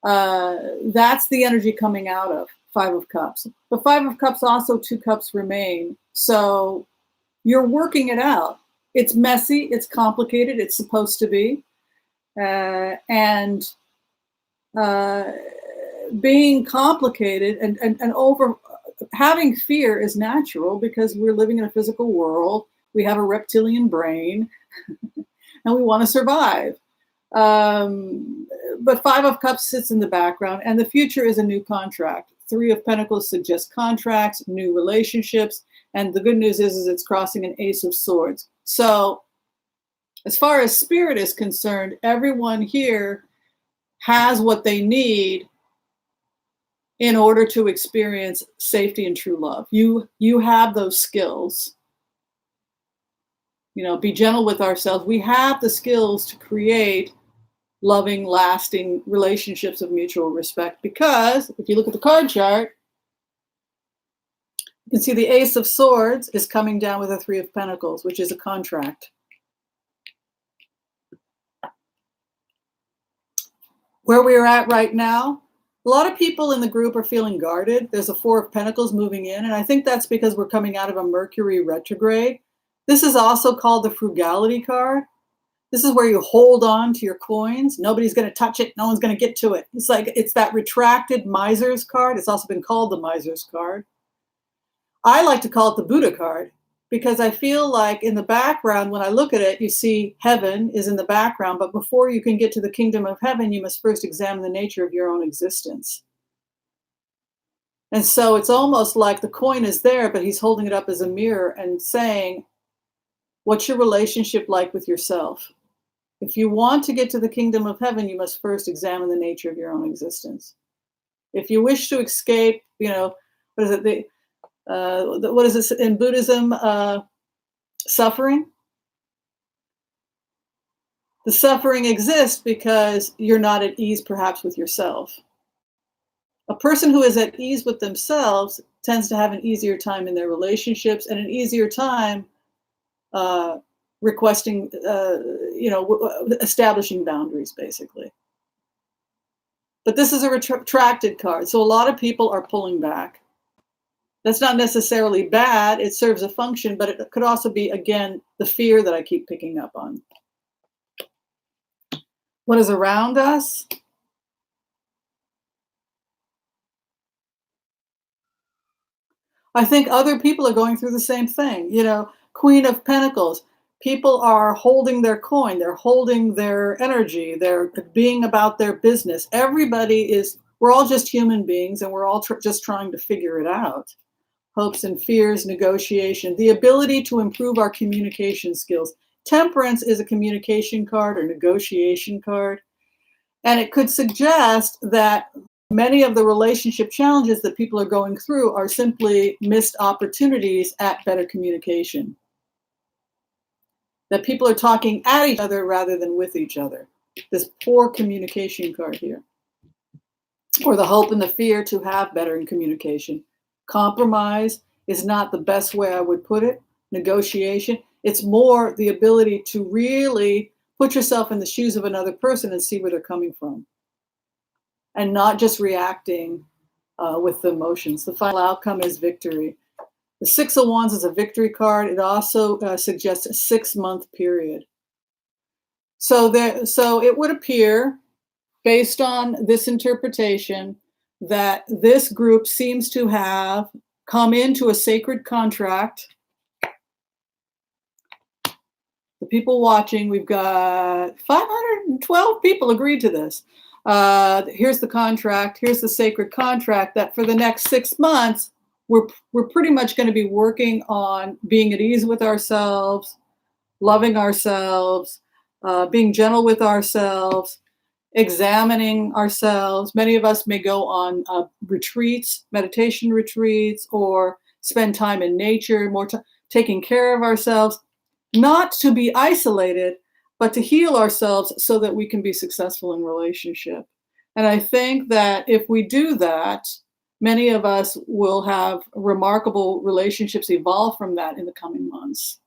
Speaker 1: That's the energy coming out of 5 of Cups. The 5 of Cups also 2 cups remain. So you're working it out. It's messy. It's complicated. It's supposed to be. Being complicated and over having fear is natural because we're living in a physical world. We have a reptilian brain and we want to survive. But Five of Cups sits in the background, and the future is a new contract. Three of Pentacles suggests contracts, new relationships, and the good news is it's crossing an Ace of Swords. So as far as spirit is concerned, everyone here has what they need in order to experience safety and true love. You have those skills. Be gentle with ourselves. We have the skills to create loving, lasting relationships of mutual respect, because if you look at the card chart, you can see the Ace of Swords is coming down with a Three of Pentacles, which is a contract. Where we are at right now, a lot of people in the group are feeling guarded. There's a Four of Pentacles moving in, and I think that's because we're coming out of a Mercury retrograde. This is also called the Frugality card. This is where you hold on to your coins. Nobody's going to touch it. No one's going to get to it. It's that retracted Miser's card. It's also been called the Miser's card. I like to call it the Buddha card because I feel like in the background, when I look at it, you see heaven is in the background. But before you can get to the kingdom of heaven, you must first examine the nature of your own existence. And so it's almost like the coin is there, but he's holding it up as a mirror and saying, what's your relationship like with yourself? If you want to get to the kingdom of heaven, you must first examine the nature of your own existence. If you wish to escape, what is it? What is this in Buddhism? Suffering. The suffering exists because you're not at ease, perhaps, with yourself. A person who is at ease with themselves tends to have an easier time in their relationships and an easier time requesting, establishing boundaries, basically. But this is a retracted card. So a lot of people are pulling back. That's not necessarily bad. It serves a function, but it could also be, again, the fear that I keep picking up on. What is around us? I think other people are going through the same thing. Queen of Pentacles. People are holding their coin. They're holding their energy. They're being about their business. We're all just human beings, and we're all just trying to figure it out. Hopes and fears, negotiation, the ability to improve our communication skills. Temperance is a communication card or negotiation card. And it could suggest that many of the relationship challenges that people are going through are simply missed opportunities at better communication. That people are talking at each other rather than with each other. This poor communication card here. Or the hope and the fear to have better in communication. Compromise is not the best way I would put it. Negotiation. It's more the ability to really put yourself in the shoes of another person and see where they're coming from. And not just reacting with the emotions. The final outcome is victory. The Six of Wands is a victory card. It also suggests a 6-month period. So it would appear, based on this interpretation, that this group seems to have come into a sacred contract. The people watching, we've got 512 people agreed to this. Here's the contract. Here's the sacred contract that for the next 6 months, we're pretty much going to be working on being at ease with ourselves, loving ourselves, being gentle with ourselves, examining ourselves. Many of us may go on retreats, meditation retreats, or spend time in nature, taking care of ourselves, not to be isolated, but to heal ourselves so that we can be successful in relationship. And I think that if we do that, many of us will have remarkable relationships evolve from that in the coming months.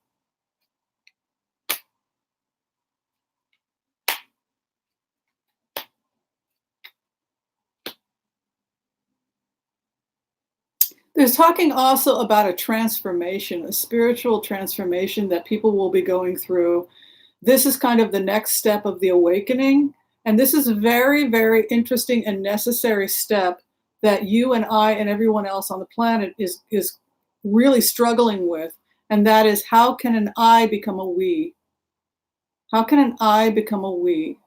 Speaker 1: There's talking also about a transformation, a spiritual transformation that people will be going through. This is kind of the next step of the awakening. And this is a very, very interesting and necessary step that you and I and everyone else on the planet is really struggling with, and that is, how can an I become a we? How can an I become a we?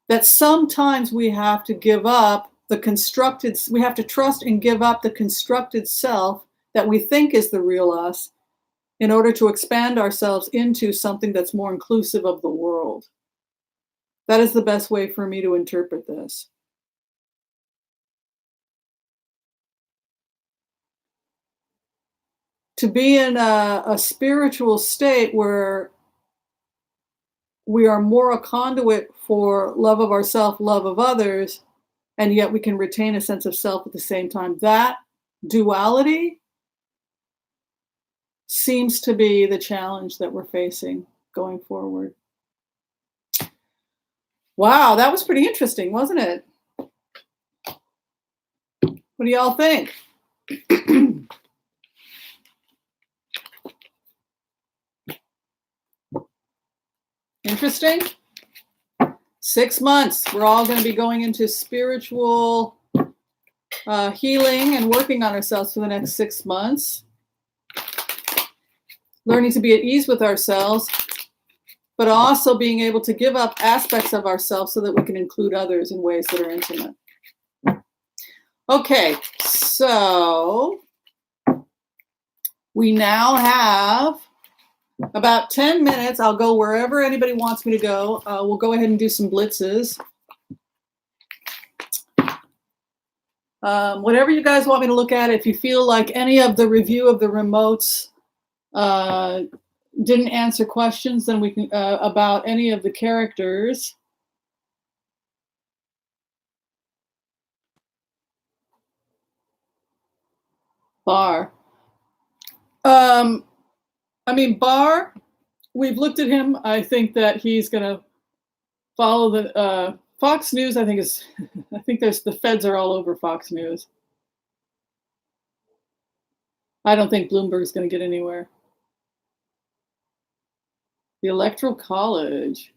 Speaker 1: That sometimes we have to give up the constructed, we have to trust and give up the constructed self that we think is the real us in order to expand ourselves into something that's more inclusive of the world. That is the best way for me to interpret this. To be in a spiritual state where we are more a conduit for love of ourself, love of others, and yet we can retain a sense of self at the same time. That duality seems to be the challenge that we're facing going forward. Wow, that was pretty interesting, wasn't it? What do y'all think? Interesting? 6 months. We're all going to be going into spiritual healing and working on ourselves for the next 6 months. Learning to be at ease with ourselves, but also being able to give up aspects of ourselves so that we can include others in ways that are intimate. Okay, so we now have about 10 minutes. I'll go wherever anybody wants me to go. We'll go ahead and do some blitzes. Whatever you guys want me to look at. If you feel like any of the review of the remotes didn't answer questions, then we can about any of the characters. Bar. I mean, Barr, we've looked at him. I think that he's going to follow the Fox News. I think there's the feds are all over Fox News. I don't think Bloomberg's going to get anywhere. The Electoral College.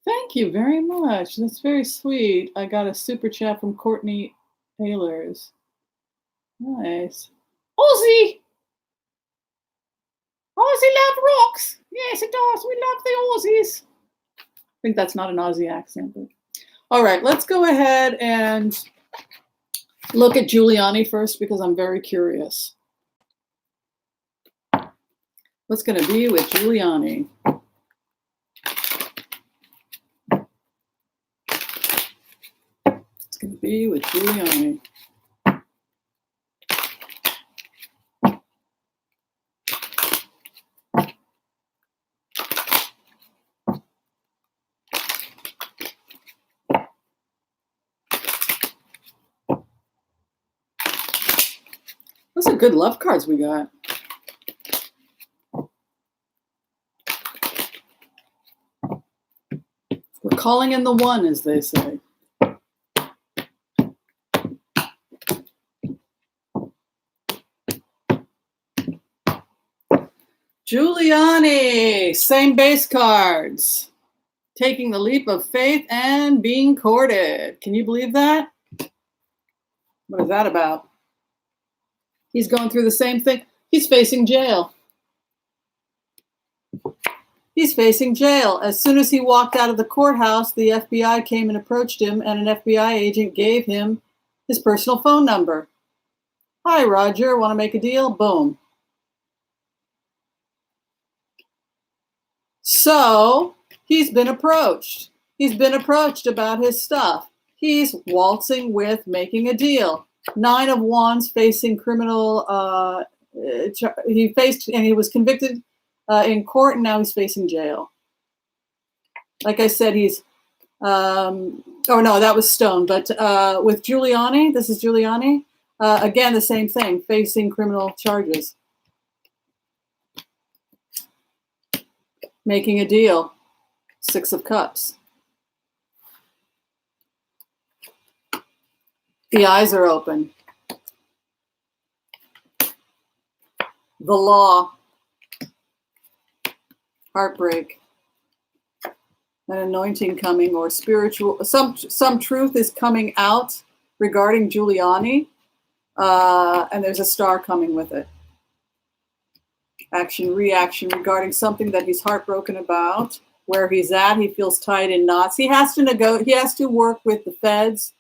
Speaker 1: Thank you very much. That's very sweet. I got a super chat from Courtney Taylors. Nice. Aussie! Aussie love rocks. Yes, it does. We love the Aussies. I think that's not an Aussie accent. But... All right, let's go ahead and look at Giuliani first because I'm very curious. What's going to be with Giuliani? It's going to be with Giuliani. Those are good love cards we got. We're calling in the one, as they say. Giuliani, same base cards. Taking the leap of faith and being courted. Can you believe that? What is that about? He's going through the same thing. He's facing jail. He's facing jail. As soon as he walked out of the courthouse, the FBI came and approached him, and an FBI agent gave him his personal phone number. Hi, Roger. Want to make a deal? Boom. So he's been approached. He's been approached about his stuff. He's waltzing with making a deal. 9 of Wands facing criminal. He was convicted in court, and now he's facing jail. Like I said, he's. Oh no, that was Stone. But with Giuliani, this is Giuliani. Again, the same thing, facing criminal charges. Making a deal. 6 of Cups. The eyes are open. The law. heartbreak, an anointing coming, or spiritual, some truth is coming out regarding Giuliani, and there's a star coming with it. Action, reaction regarding something that he's heartbroken about, where he's at. He feels tied in knots. He has to he has to work with the feds.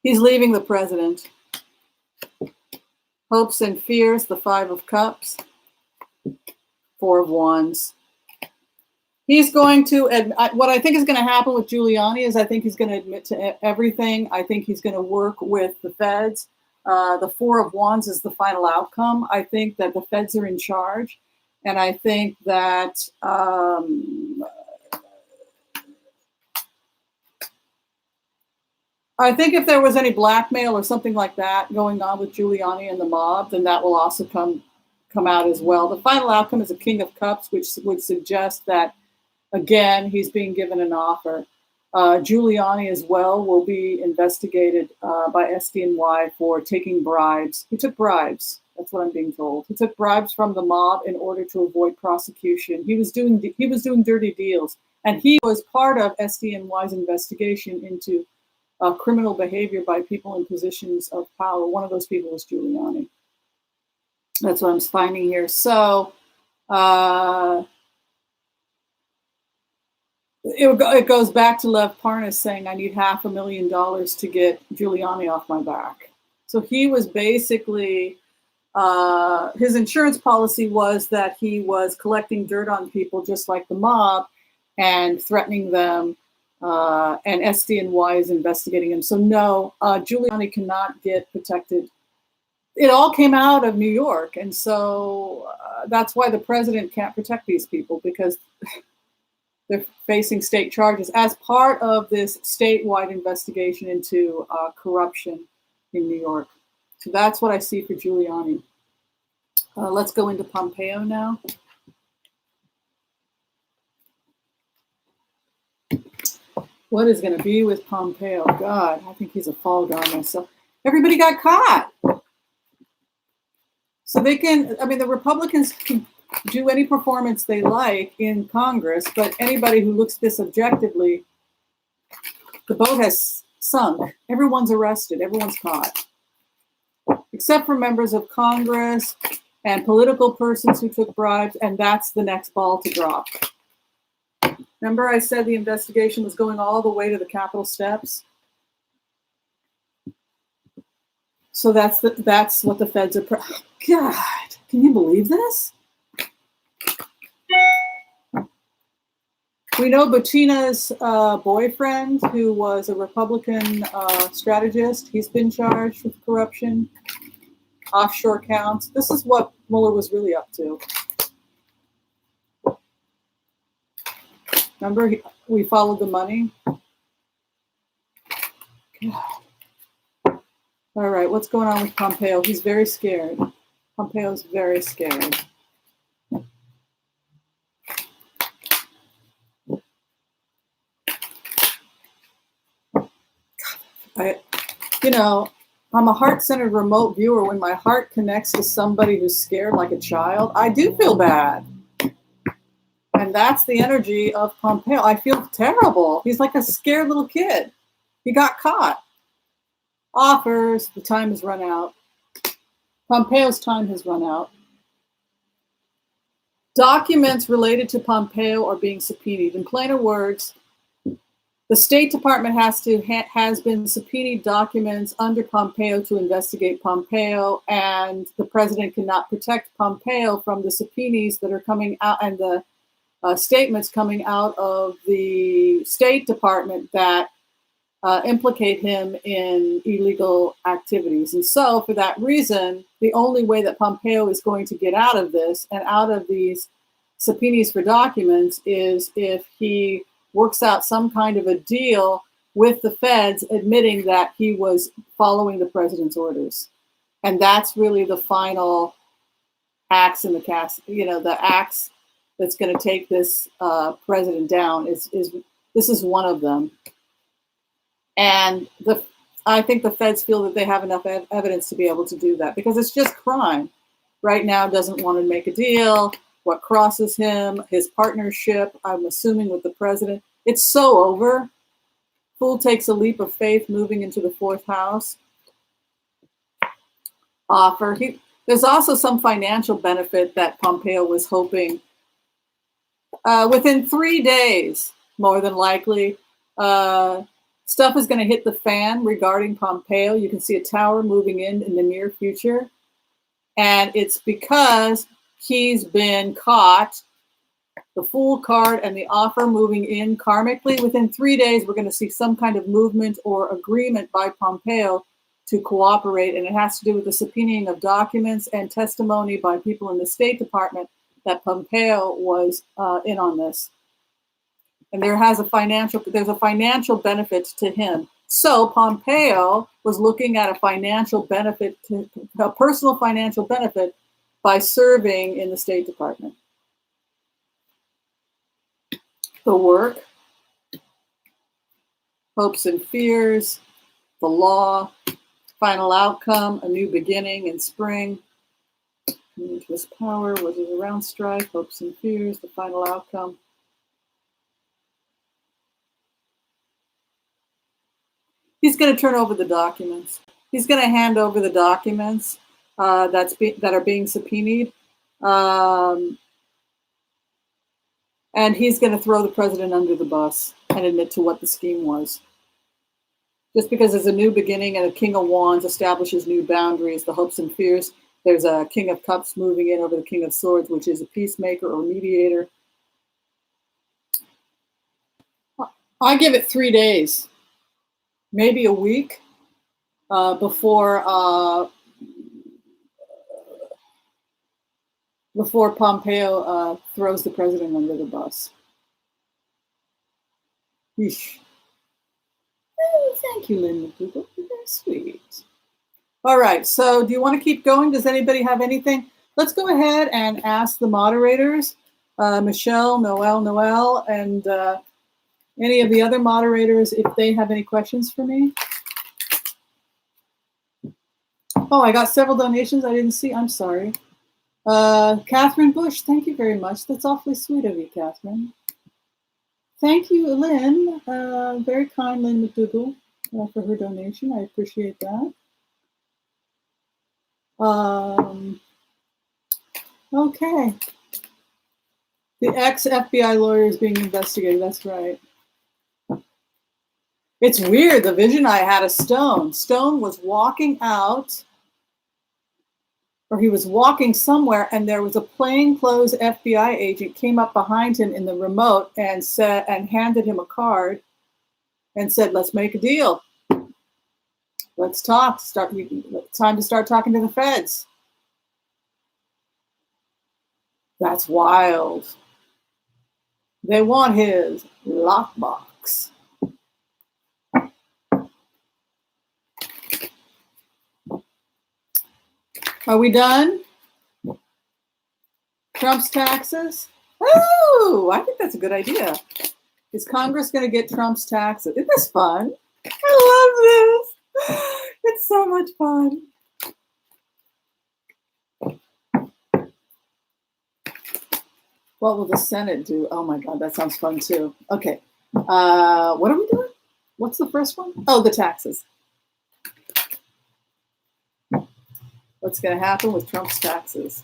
Speaker 1: He's leaving the president. Hopes and fears, the Five of Cups, Four of Wands. He's going to, what I think is going to happen with Giuliani is I think he's going to admit to everything. I think he's going to work with the feds. The Four of Wands is the final outcome. I think that the feds are in charge. And I think that I think if there was any blackmail or something like that going on with Giuliani and the mob, then that will also come out as well. The final outcome is a King of Cups, which would suggest that, again, he's being given an offer. Giuliani as well will be investigated by SDNY for taking bribes. He took bribes. That's what I'm being told. He took bribes from the mob in order to avoid prosecution. He was doing dirty deals, and he was part of SDNY's investigation into criminal behavior by people in positions of power. One of those people was Giuliani. That's what I'm finding here. So it goes back to Lev Parnas saying, I need $500,000 to get Giuliani off my back. So he was basically, his insurance policy was that he was collecting dirt on people just like the mob and threatening them, and SDNY is investigating him. So no, Giuliani cannot get protected. It all came out of New York, and so that's why the president can't protect these people, because they're facing state charges as part of this statewide investigation into corruption in New York. So that's what I see for Giuliani. Let's go into Pompeo now. What is going to be with Pompeo? God, I think he's a fall guy myself. Everybody got caught. So they can, I mean, the Republicans can do any performance they like in Congress, but anybody who looks at this objectively, the boat has sunk. Everyone's arrested. Everyone's caught. Except for members of Congress and political persons who took bribes, and that's the next ball to drop. Remember I said the investigation was going all the way to the Capitol steps? So that's what the feds are. God, can you believe this? We know Buttina's boyfriend, who was a Republican strategist, he's been charged with corruption, offshore accounts. This is what Mueller was really up to. Remember, we followed the money? God. All right, what's going on with Pompeo? He's very scared. Pompeo's very scared. I'm a heart-centered remote viewer. When my heart connects to somebody who's scared like a child, I do feel bad. And that's the energy of Pompeo. I feel terrible. He's like a scared little kid. He got caught. Offers, the time has run out. Pompeo's time has run out. Documents related to Pompeo are being subpoenaed. In plainer words, the State Department has been subpoenaed documents under Pompeo to investigate Pompeo, and the president cannot protect Pompeo from the subpoenas that are coming out and the statements coming out of the State Department that implicate him in illegal activities. And so for that reason, the only way that Pompeo is going to get out of this and out of these subpoenas for documents is if he works out some kind of a deal with the feds admitting that he was following the president's orders. And that's really the final axe in the cast, the axe that's going to take this president down is this is one of them. And I think the feds feel that they have enough evidence to be able to do that, because it's just crime. right now doesn't want to make a deal. What crosses him, his partnership, I'm assuming with the president. It's so over. Fool takes a leap of faith moving into the fourth house. There's also some financial benefit that Pompeo was hoping. Within 3 days, more than likely, stuff is going to hit the fan regarding Pompeo. You can see a tower moving in the near future. And it's because he's been caught, the Fool card and the offer moving in karmically. Within 3 days, we're going to see some kind of movement or agreement by Pompeo to cooperate. And it has to do with the subpoenaing of documents and testimony by people in the State Department that Pompeo was in on this. And there's a financial benefit to him. So Pompeo was looking at a personal financial benefit by serving in the State Department. The work, hopes and fears, the law, final outcome, a new beginning in spring. Into his power, was it around strife, hopes and fears, the final outcome. He's going to turn over the documents. He's going to hand over the documents that are being subpoenaed. And he's going to throw the president under the bus and admit to what the scheme was. Just because there's a new beginning and a King of Wands establishes new boundaries, the hopes and fears. There's a King of Cups moving in over the King of Swords, which is a peacemaker or mediator. I give it 3 days, maybe a week before Pompeo throws the president under the bus. Yeesh. Oh, thank you, Linda. You're very sweet. All right, so do you want to keep going? Does anybody have anything? Let's go ahead and ask the moderators, Michelle, Noel, and any of the other moderators, if they have any questions for me. Oh, I got several donations I didn't see. I'm sorry. Catherine Bush, thank you very much. That's awfully sweet of you, Catherine. Thank you, Lynn. Very kind, Lynn McDougall, for her donation. I appreciate that. Okay. The ex-FBI lawyer is being investigated. That's right. It's weird. The vision I had of Stone. Stone was walking out, or he was walking somewhere, and there was a plainclothes FBI agent came up behind him in the remote and handed him a card and said, "Let's make a deal. Let's talk. Time to start talking to the feds." That's wild. They want his lockbox. Are we done? Trump's taxes? Oh, I think that's a good idea. Is Congress going to get Trump's taxes? Isn't this fun? I love this. It's so much fun. What will the Senate do? Oh my God, that sounds fun too. Okay. What are we doing? What's the first one? Oh, the taxes. What's going to happen with Trump's taxes?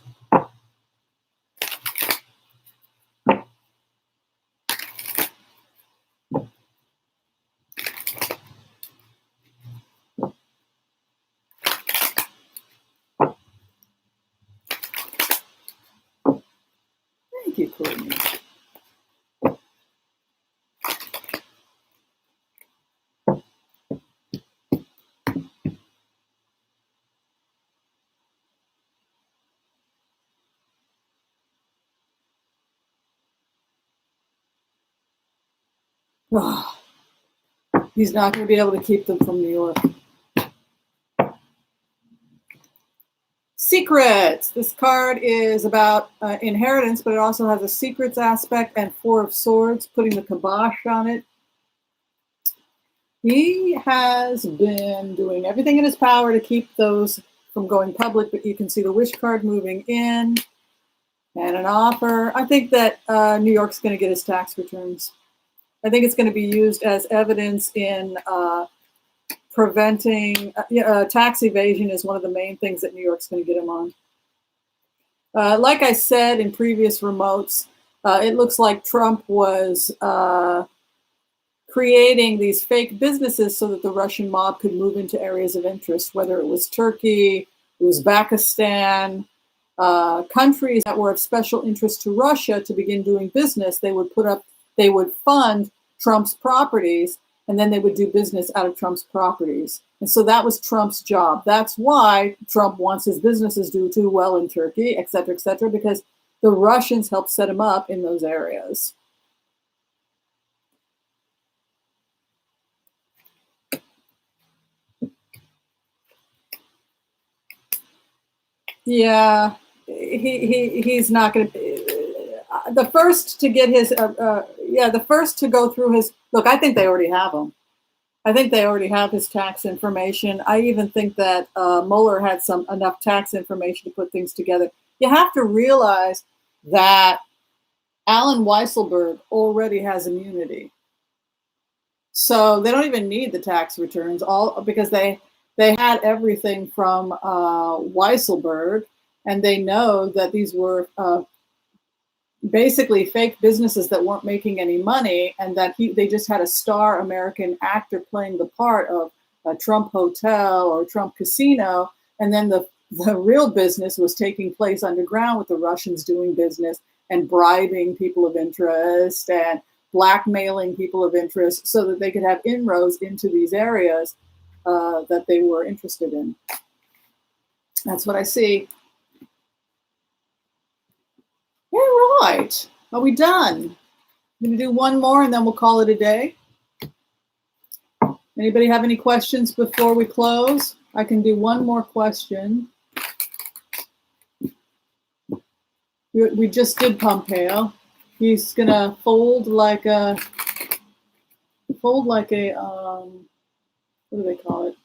Speaker 1: Thank you, Courtney. Oh, he's not going to be able to keep them from New York. Secrets. This card is about inheritance, but it also has a secrets aspect and Four of Swords, putting the kibosh on it. He has been doing everything in his power to keep those from going public, but you can see the wish card moving in and an offer. I think that New York's going to get his tax returns. I think it's going to be used as evidence in preventing tax evasion is one of the main things that New York's going to get him on. Like I said in previous remotes, it looks like Trump was creating these fake businesses so that the Russian mob could move into areas of interest, whether it was Turkey, Uzbekistan, countries that were of special interest to Russia to begin doing business. They would fund Trump's properties, and then they would do business out of Trump's properties. And so that was Trump's job. That's why Trump wants his businesses to do well in Turkey, et cetera, because the Russians helped set him up in those areas. Yeah, he's not going to. The first to get his, the first to go through his. Look, I think they already have him. I think they already have his tax information. I even think that Mueller had enough tax information to put things together. You have to realize that Alan Weisselberg already has immunity, so they don't even need the tax returns. Because they had everything from Weisselberg, and they know that these were basically fake businesses that weren't making any money, and that they just had a star American actor playing the part of a Trump hotel or Trump casino, and then the real business was taking place underground with the Russians doing business and bribing people of interest and blackmailing people of interest so that they could have inroads into these areas that they were interested in. That's what I see. All right. Are we done? I'm going to do one more and then we'll call it a day. Anybody have any questions before we close? I can do one more question. We just did Pompeo. He's going to fold like a, what do they call it?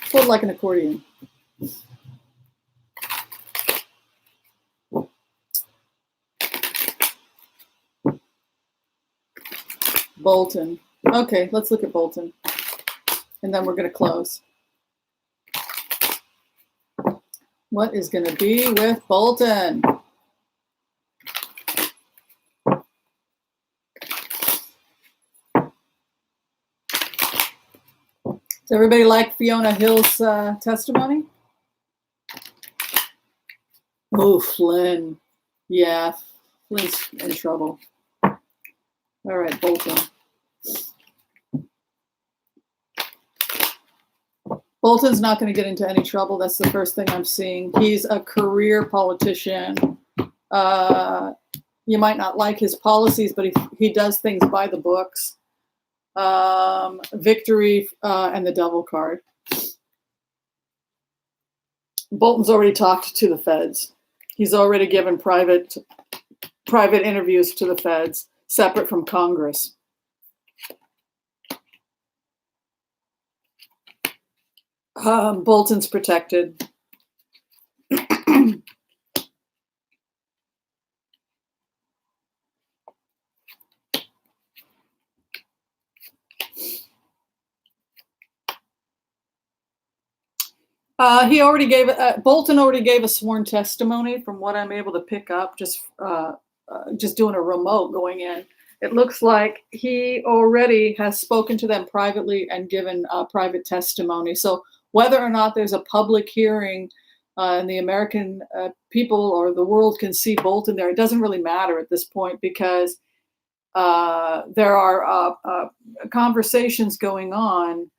Speaker 1: Fold like an accordion. Bolton. Okay, let's look at Bolton. And then we're going to close. What is going to be with Bolton? Does everybody like Fiona Hill's testimony? Oh, Flynn. Yeah, Flynn's in trouble. All right, Bolton. Bolton's not going to get into any trouble. That's the first thing I'm seeing. He's a career politician. You might not like his policies, but he does things by the books. Victory and the devil card. Bolton's already talked to the feds. He's already given private interviews to the feds, separate from Congress. Bolton's protected. Bolton already gave a sworn testimony from what I'm able to pick up just doing a remote going in. It looks like he already has spoken to them privately and given private testimony. So whether or not there's a public hearing and the American people or the world can see Bolton there, it doesn't really matter at this point because there are conversations going on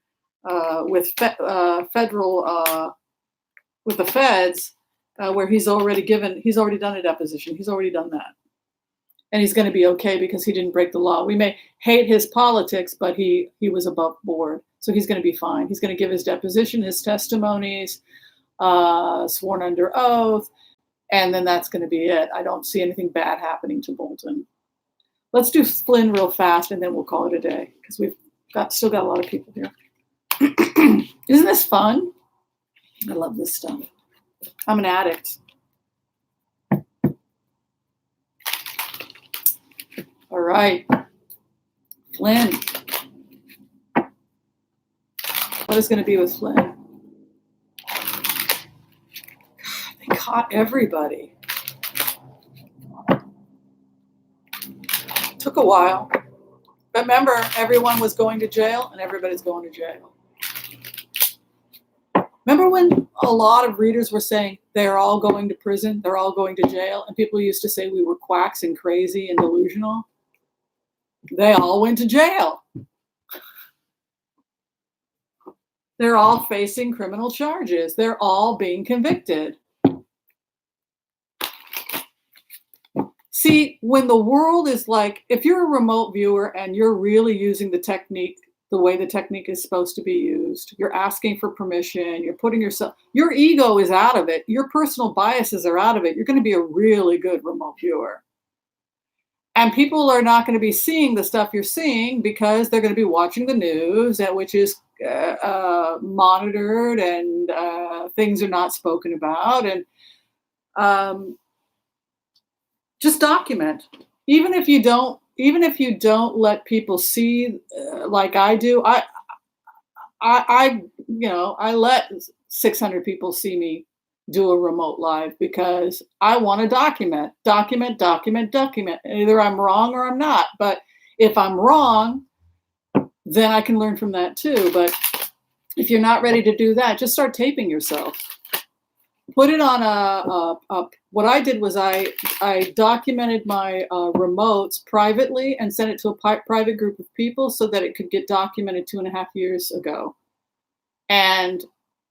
Speaker 1: with with the feds where he's already done a deposition. He's already done that. And he's going to be okay because he didn't break the law. We may hate his politics, but he was above board. So he's going to be fine. He's going to give his deposition, his testimonies, sworn under oath, and then that's going to be it. I don't see anything bad happening to Bolton. Let's do Flynn real fast, and then we'll call it a day because we've still got a lot of people here. Isn't this fun? I love this stuff. I'm an addict. All right. Flynn. What is going to be with Flynn? God, they caught everybody. Took a while. But remember, everyone was going to jail and everybody's going to jail. Remember when a lot of readers were saying they're all going to prison, they're all going to jail, and people used to say we were quacks and crazy and delusional? They all went to jail. They're all facing criminal charges. They're all being convicted. See, when the world is like, if you're a remote viewer and you're really using the technique the way the technique is supposed to be used, you're asking for permission, you're putting yourself, your ego is out of it, your personal biases are out of it, you're going to be a really good remote viewer. And people are not going to be seeing the stuff you're seeing because they're going to be watching the news, which is monitored, and things are not spoken about. And just document. Even if you don't let people see like I do, I let 600 people see me do a remote live because I want to document. Either I'm wrong or I'm not. But if I'm wrong, then I can learn from that too. But if you're not ready to do that, just start taping yourself. Put it on what I did was I documented my remotes privately and sent it to a private group of people so that it could get documented 2.5 years ago. And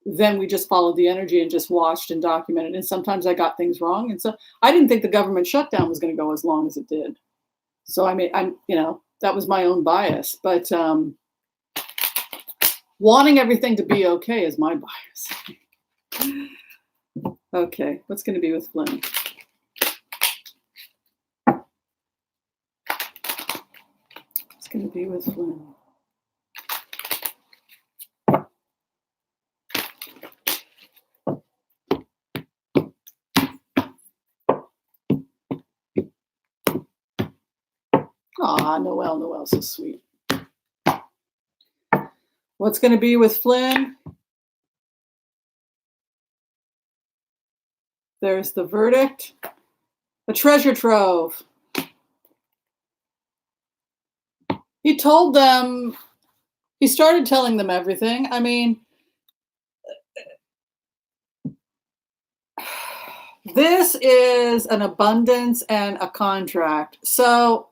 Speaker 1: then we just followed the energy and just watched and documented. And sometimes I got things wrong. And so I didn't think the government shutdown was going to go as long as it did. So that was my own bias. But wanting everything to be okay is my bias. Okay, what's going to be with Flynn? What's going to be with Flynn? Aw, Noelle's so sweet. What's going to be with Flynn? There's the verdict. A treasure trove. He told them, he started telling them everything. I mean, this is an abundance and a contract. So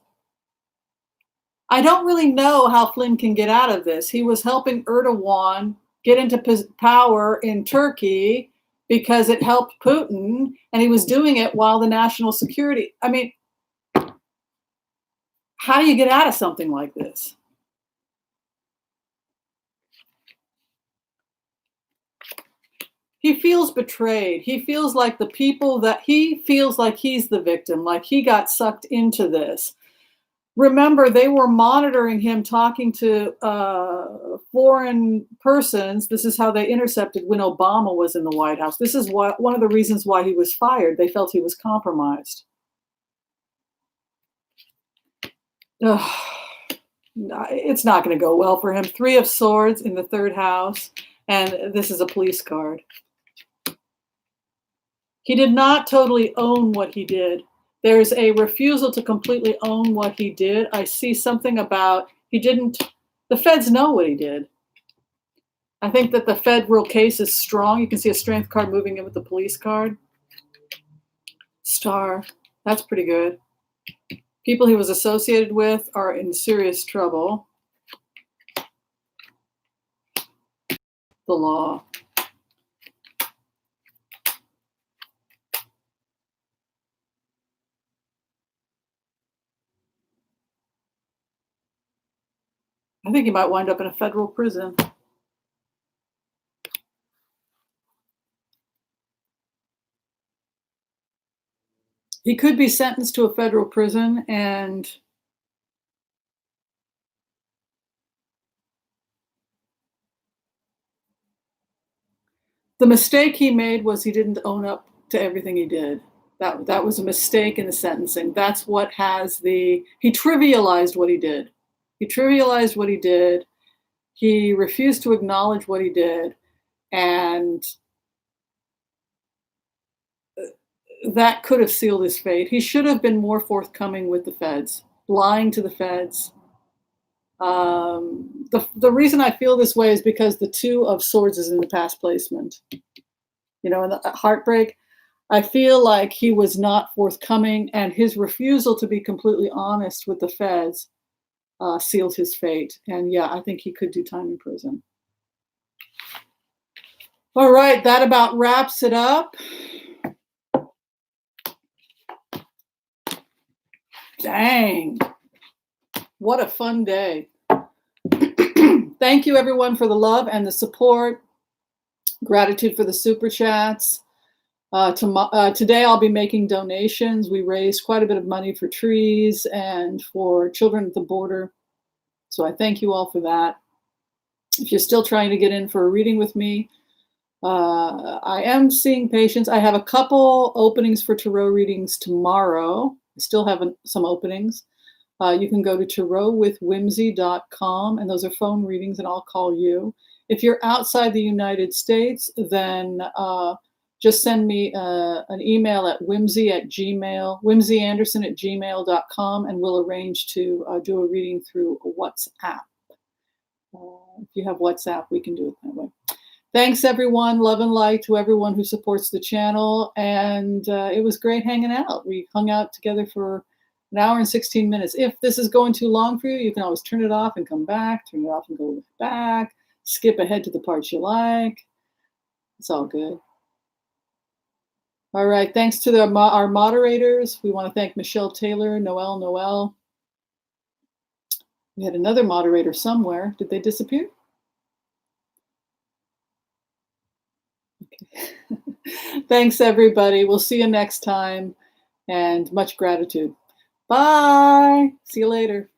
Speaker 1: I don't really know how Flynn can get out of this. He was helping Erdogan get into power in Turkey because it helped Putin, and he was doing it while the national security. I mean, how do you get out of something like this? He feels betrayed. He feels like he feels like he's the victim, like he got sucked into this. Remember, they were monitoring him talking to foreign persons. This is how they intercepted when Obama was in the White House. This is one of the reasons why he was fired. They felt he was compromised. Ugh. It's not going to go well for him. 3 of Swords in the 3rd house, and this is a police card. He did not totally own what he did. There's a refusal to completely own what he did. I see something about the feds know what he did. I think that the federal case is strong. You can see a strength card moving in with the police card. Star, that's pretty good. People he was associated with are in serious trouble. The law. I think he might wind up in a federal prison. He could be sentenced to a federal prison, and The mistake he made was he didn't own up to everything he did. That was a mistake in the sentencing. That's what has he trivialized what he did. He trivialized what he did. He refused to acknowledge what he did, and that could have sealed his fate. He should have been more forthcoming with the feds, lying to the feds. The reason I feel this way is because the Two of Swords is in the past placement. You know, in the heartbreak, I feel like he was not forthcoming, and his refusal to be completely honest with the feds sealed his fate. And yeah, I think he could do time in prison. All right, that about wraps it up. Dang, what a fun day. Thank you everyone for the love and the support. Gratitude for the super chats. Today I'll be making donations. We raised quite a bit of money for trees and for children at the border. So I thank you all for that. If you're still trying to get in for a reading with me, I am seeing patients. I have a couple openings for tarot readings tomorrow. I still have some openings. You can go to tarotwithwhimsy.com, and those are phone readings, and I'll call you. If you're outside the United States, then just send me an email at whimsyanderson@gmail.com, and we'll arrange to do a reading through WhatsApp. If you have WhatsApp, we can do it that way. Thanks, everyone. Love and light to everyone who supports the channel. And it was great hanging out. We hung out together for an hour and 16 minutes. If this is going too long for you, you can always turn it off and come back, turn it off and go back, skip ahead to the parts you like. It's all good. All right. Thanks to our moderators. We want to thank Michelle Taylor, Noel. We had another moderator somewhere. Did they disappear? Okay. Thanks, everybody. We'll see you next time, and much gratitude. Bye. See you later.